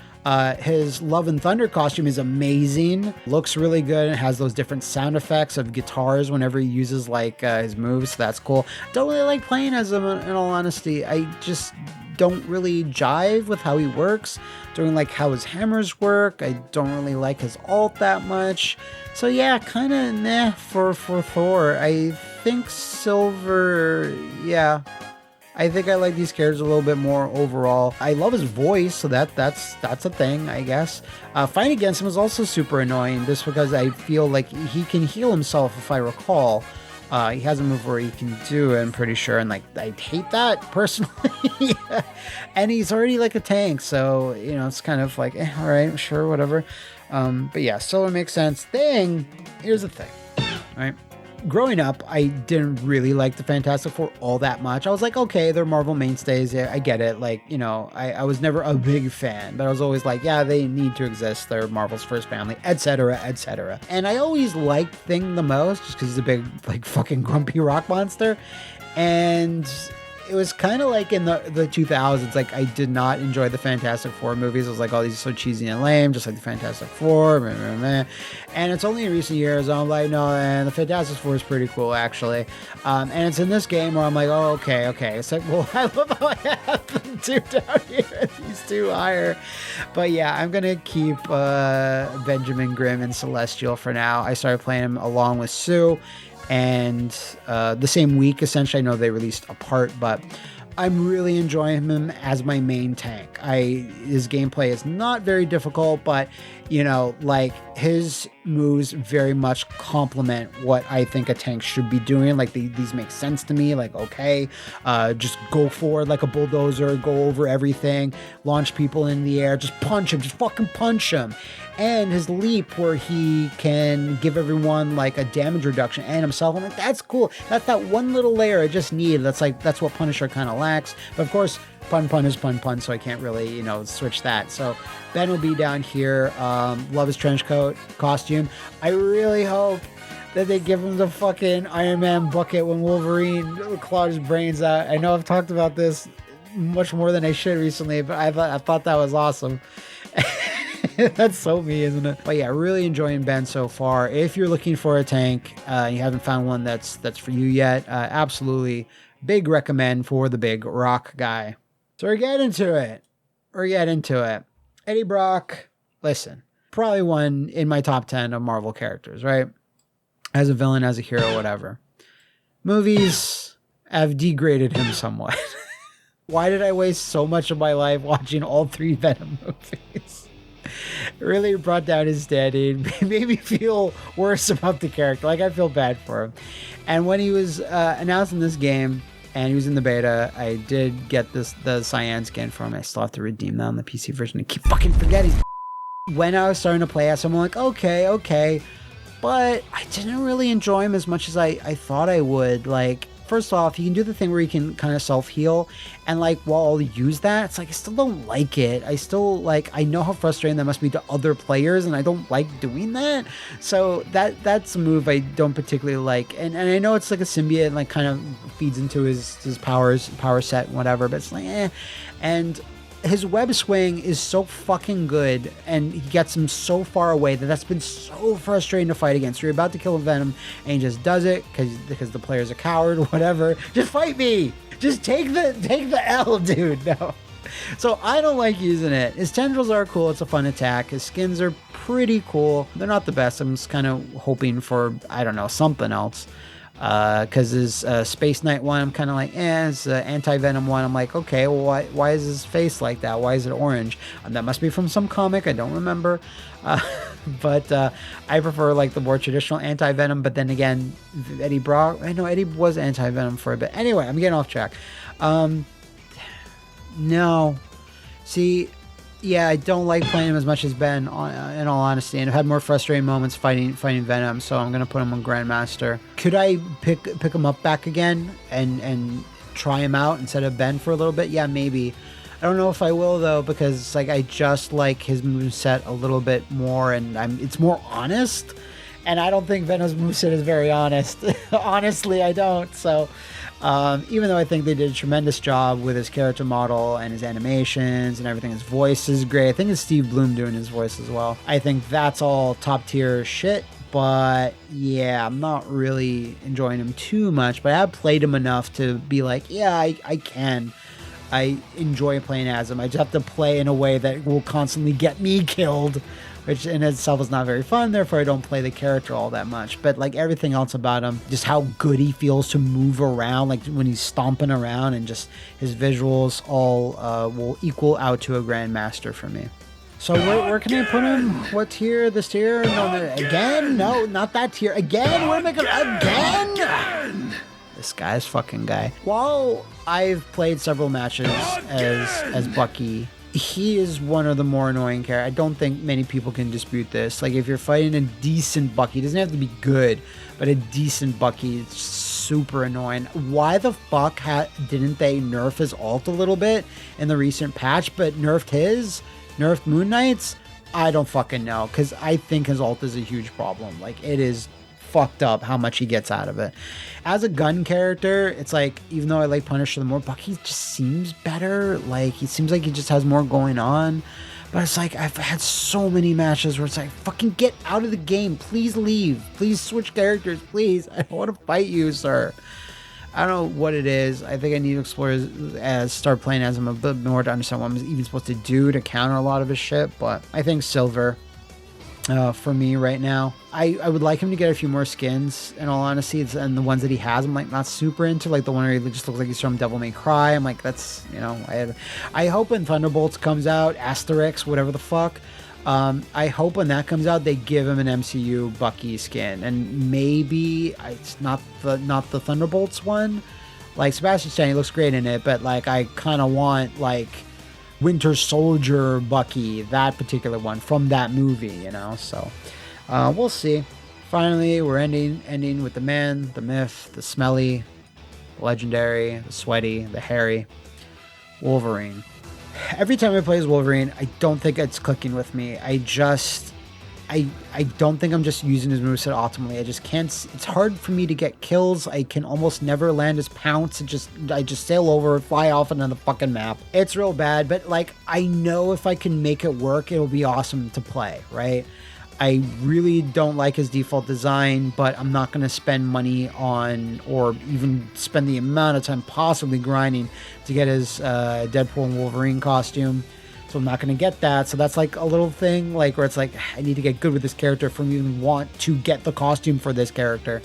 His Love and Thunder costume is amazing. Looks really good. It has those different sound effects of guitars whenever he uses like his moves. So that's cool. Don't really like playing as him, in all honesty. I just don't really jive with how he works. Doing like how his hammers work. I don't really like his ult that much. So yeah, kind of meh for Thor. I think Silver, yeah. I think I like these characters a little bit more overall. I love his voice, so that's a thing, I guess. Fighting against him is also super annoying, just because I feel like he can heal himself, if I recall. He has a move where he can do it, I'm pretty sure, and like, I hate that personally. And he's already like a tank, so, you know, it's kind of like, all right, sure, whatever. But yeah, Silver makes sense. Here's the thing, right? Growing up, I didn't really like the Fantastic Four all that much. I was like, okay, they're Marvel mainstays. Yeah, I get it. Like, you know, I was never a big fan, but I was always like, yeah, they need to exist. They're Marvel's first family, etc., etc. And I always liked Thing the most just because he's a big, like, fucking grumpy rock monster. And it was kind of like in the 2000s, like, I did not enjoy the Fantastic Four movies. I was like, oh, these are so cheesy and lame, just like the Fantastic Four. Meh, meh, meh. And it's only in recent years I'm like, no, and the Fantastic Four is pretty cool, actually. And it's in this game where I'm like, oh, okay. It's like, well, I love how I have them two down here, these two higher. But yeah, I'm going to keep Benjamin Grimm and Celestial for now. I started playing him along with Sue. And the same week, essentially, I know they released apart, but I'm really enjoying him as my main tank. His gameplay is not very difficult, but, you know, like, his moves very much complement what I think a tank should be doing. Like these make sense to me. Like, okay, just go forward like a bulldozer, go over everything, launch people in the air, just punch him, just fucking punch him. And his leap where he can give everyone like a damage reduction and himself, I'm like, that's cool. That's that one little layer I just need. That's what Punisher kind of lacks. But of course, pun is pun, so I can't really, switch that. So Ben will be down here. Love his trench coat costume. I really hope that they give him the fucking Iron Man bucket when Wolverine clawed his brains out. I know I've talked about this much more than I should recently, but I thought that was awesome. That's so me, isn't it? But yeah, really enjoying Ben so far. If you're looking for a tank, you haven't found one that's for you yet, absolutely big recommend for the big rock guy. So we're getting into it. Eddie Brock, listen, probably one in my top 10 of Marvel characters, right? As a villain, as a hero, whatever. Movies have degraded him somewhat. Why did I waste so much of my life watching all 3 Venom movies? It really brought down his standing, made me feel worse about the character. Like, I feel bad for him. And when he was announcing this game, and he was in the beta, I did get the cyan skin for him. I still have to redeem that on the PC version. I keep fucking forgetting. When I was starting to play as him, I'm like, okay. But I didn't really enjoy him as much as I thought I would. Like, first off, you can do the thing where you can kind of self-heal. And, like, while I'll use that, it's like, I still don't like it. I still, like, I know how frustrating that must be to other players, and I don't like doing that. So that's a move I don't particularly like. And I know it's like a symbiote and, like, kind of feeds into his power set and whatever, but it's like, eh. And his web swing is so fucking good, and he gets him so far away that's been so frustrating to fight against. You're about to kill a Venom, and he just does it because the player's a coward or whatever. Just fight me. Just take the L, dude. No. So I don't like using it. His tendrils are cool. It's a fun attack. His skins are pretty cool. They're not the best. I'm just kind of hoping for, I don't know, something else. Because his Space Knight one, I'm kind of like, his Anti-Venom one, I'm like, okay, well, why is his face like that? Why is it orange? That must be from some comic, I don't remember. But I prefer like the more traditional Anti-Venom, but then again, Eddie Brock, I know Eddie was Anti-Venom for a bit. Anyway, I'm getting off track. No. See, yeah, I don't like playing him as much as Ben, in all honesty, and I've had more frustrating moments fighting Venom, so I'm gonna put him on Grandmaster. Could I pick him up back again and try him out instead of Ben for a little bit? Yeah, maybe. I don't know if I will though, because like I just like his moveset a little bit more, and it's more honest, and I don't think Venom's moveset is very honest. Honestly, I don't. So even though I think they did a tremendous job with his character model and his animations and everything, his voice is great. I think it's Steve Bloom doing his voice as well. I think that's all top tier shit, but yeah, I'm not really enjoying him too much, but I have played him enough to be like, yeah, I can. I enjoy playing as him. I just have to play in a way that will constantly get me killed, which in itself is not very fun. Therefore, I don't play the character all that much. But like everything else about him, just how good he feels to move around, like when he's stomping around, and just his visuals all will equal out to a Grandmaster for me. So where can I put him? What tier? This tier? No, again? No, not that tier. Again? Where am I going? Again? This guy's fucking guy. While I've played several matches as Bucky, he is one of the more annoying characters. I don't think many people can dispute this. Like, if you're fighting a decent Bucky, it doesn't have to be good, but a decent Bucky, it's super annoying. Why the fuck didn't they nerf his ult a little bit in the recent patch, but nerfed Moon Knight's? I don't fucking know, because I think his ult is a huge problem. Like, it is fucked up how much he gets out of it. As a gun character, it's like, even though I like Punisher the more, Bucky just seems better. Like, he seems like he just has more going on. But it's like, I've had so many matches where it's like, fucking get out of the game. Please leave. Please switch characters. Please. I don't want to fight you, sir. I don't know what it is. I think I need to explore start playing as him a bit more to understand what I'm even supposed to do to counter a lot of his shit. But I think Silver for me right now. I would like him to get a few more skins, in all honesty. And the ones that he has, I'm like not super into. Like the one where he just looks like he's from Devil May Cry. I'm like, that's, I hope when Thunderbolts comes out, Asterix, whatever the fuck, I hope when that comes out, they give him an MCU Bucky skin, and maybe it's not the Thunderbolts one. Like Sebastian Stan, he looks great in it, but like I kind of want like Winter Soldier Bucky, that particular one from that movie, you know. So we'll see. Finally, we're ending with the man, the myth, the smelly, the legendary, the sweaty, the hairy Wolverine. Every time I play as Wolverine, I don't think it's clicking with me. I don't think I'm just using his moveset optimally. I just can't. It's hard for me to get kills. I can almost never land his pounce. I just sail over, fly off into the fucking map. It's real bad, but like I know if I can make it work, it'll be awesome to play, right? I really don't like his default design, but I'm not going to spend money on or even spend the amount of time possibly grinding to get his Deadpool and Wolverine costume. So I'm not going to get that. So that's like a little thing like where it's like, I need to get good with this character for me to want to get the costume for this character.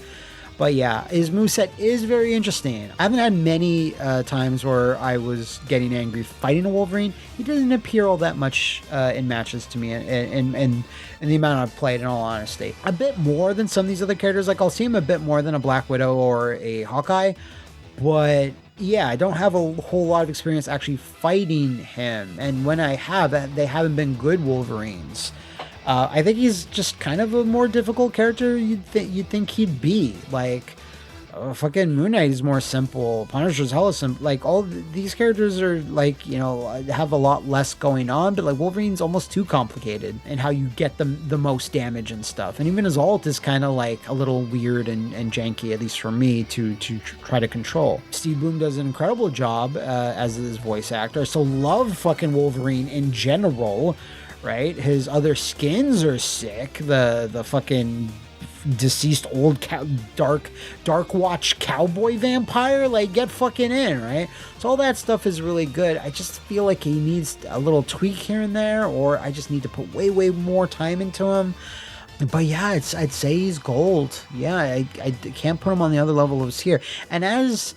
But yeah, his moveset is very interesting. I haven't had many times where I was getting angry fighting a Wolverine. He doesn't appear all that much in matches to me and the amount I've played, in all honesty. A bit more than some of these other characters. Like I'll see him a bit more than a Black Widow or a Hawkeye. But yeah, I don't have a whole lot of experience actually fighting him. And when I have, they haven't been good Wolverines. I think he's just kind of a more difficult character you'd think he'd be. Like, fucking Moon Knight is more simple. Punisher's hella simple. Like, all these characters are, like, you know, have a lot less going on. But, like, Wolverine's almost too complicated in how you get them the most damage and stuff. And even his ult is kind of, like, a little weird and janky, at least for me, to try to control. Steve Blum does an incredible job as his voice actor. So love fucking Wolverine in general. Right, his other skins are sick. The fucking deceased old dark watch cowboy vampire, like, get fucking in, right? So all that stuff is really good. I just feel like he needs a little tweak here and there, or I just need to put way more time into him. But yeah, I'd say he's gold. Yeah, I can't put him on the other level of his here. And as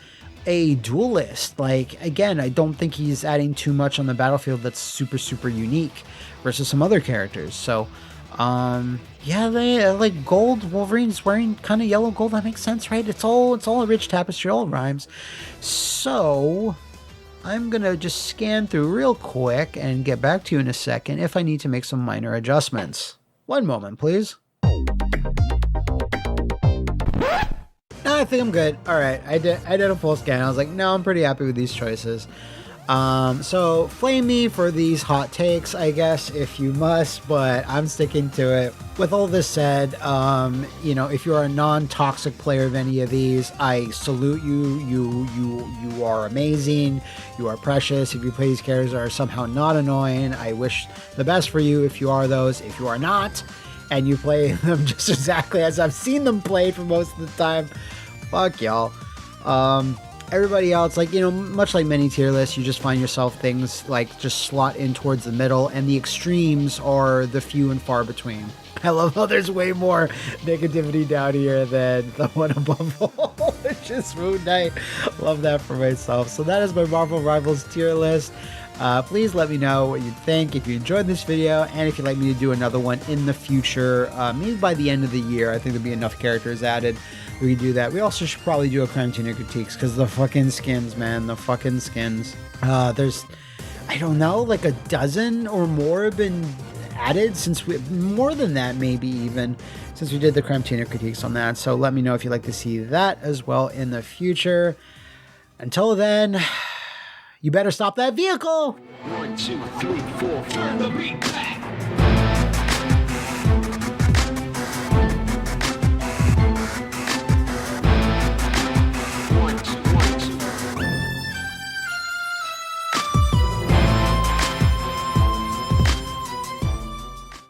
a duelist, like, again, I don't think he's adding too much on the battlefield that's super unique versus some other characters. So yeah, they like gold. Wolverine's wearing kind of yellow gold. That makes sense, right? It's all a rich tapestry, all rhymes. So I'm gonna just scan through real quick and get back to you in a second if I need to make some minor adjustments. One moment, please. No, I think I'm good. All right, I did a full scan. I was like, no, I'm pretty happy with these choices. So flame me for these hot takes, I guess, if you must, but I'm sticking to it. With all this said, you know, if you're a non-toxic player of any of these, I salute you. You are amazing. You are precious. If you play these characters that are somehow not annoying, I wish the best for you if you are those. If you are not, and you play them just exactly as I've seen them played for most of the time, fuck y'all. Everybody else, like, you know, much like many tier lists, you just find yourself things like just slot in towards the middle, and the extremes are the few and far between. I love how there's way more negativity down here than the one above all, which is Moon Knight. Love that for myself. So that is my Marvel Rivals tier list. Please let me know what you think, if you enjoyed this video, and if you'd like me to do another one in the future, maybe by the end of the year. I think there'll be enough characters added. We can do that. We also should probably do a Crime Tuner critiques, because the fucking skins, man, the fucking skins. There's, I don't know, like a dozen or more have been added since more than that, maybe even, since we did the Crime Tuner critiques on that. So let me know if you'd like to see that as well in the future. Until then, you better stop that vehicle. 1, 2, 3, 4, 5, the beat back.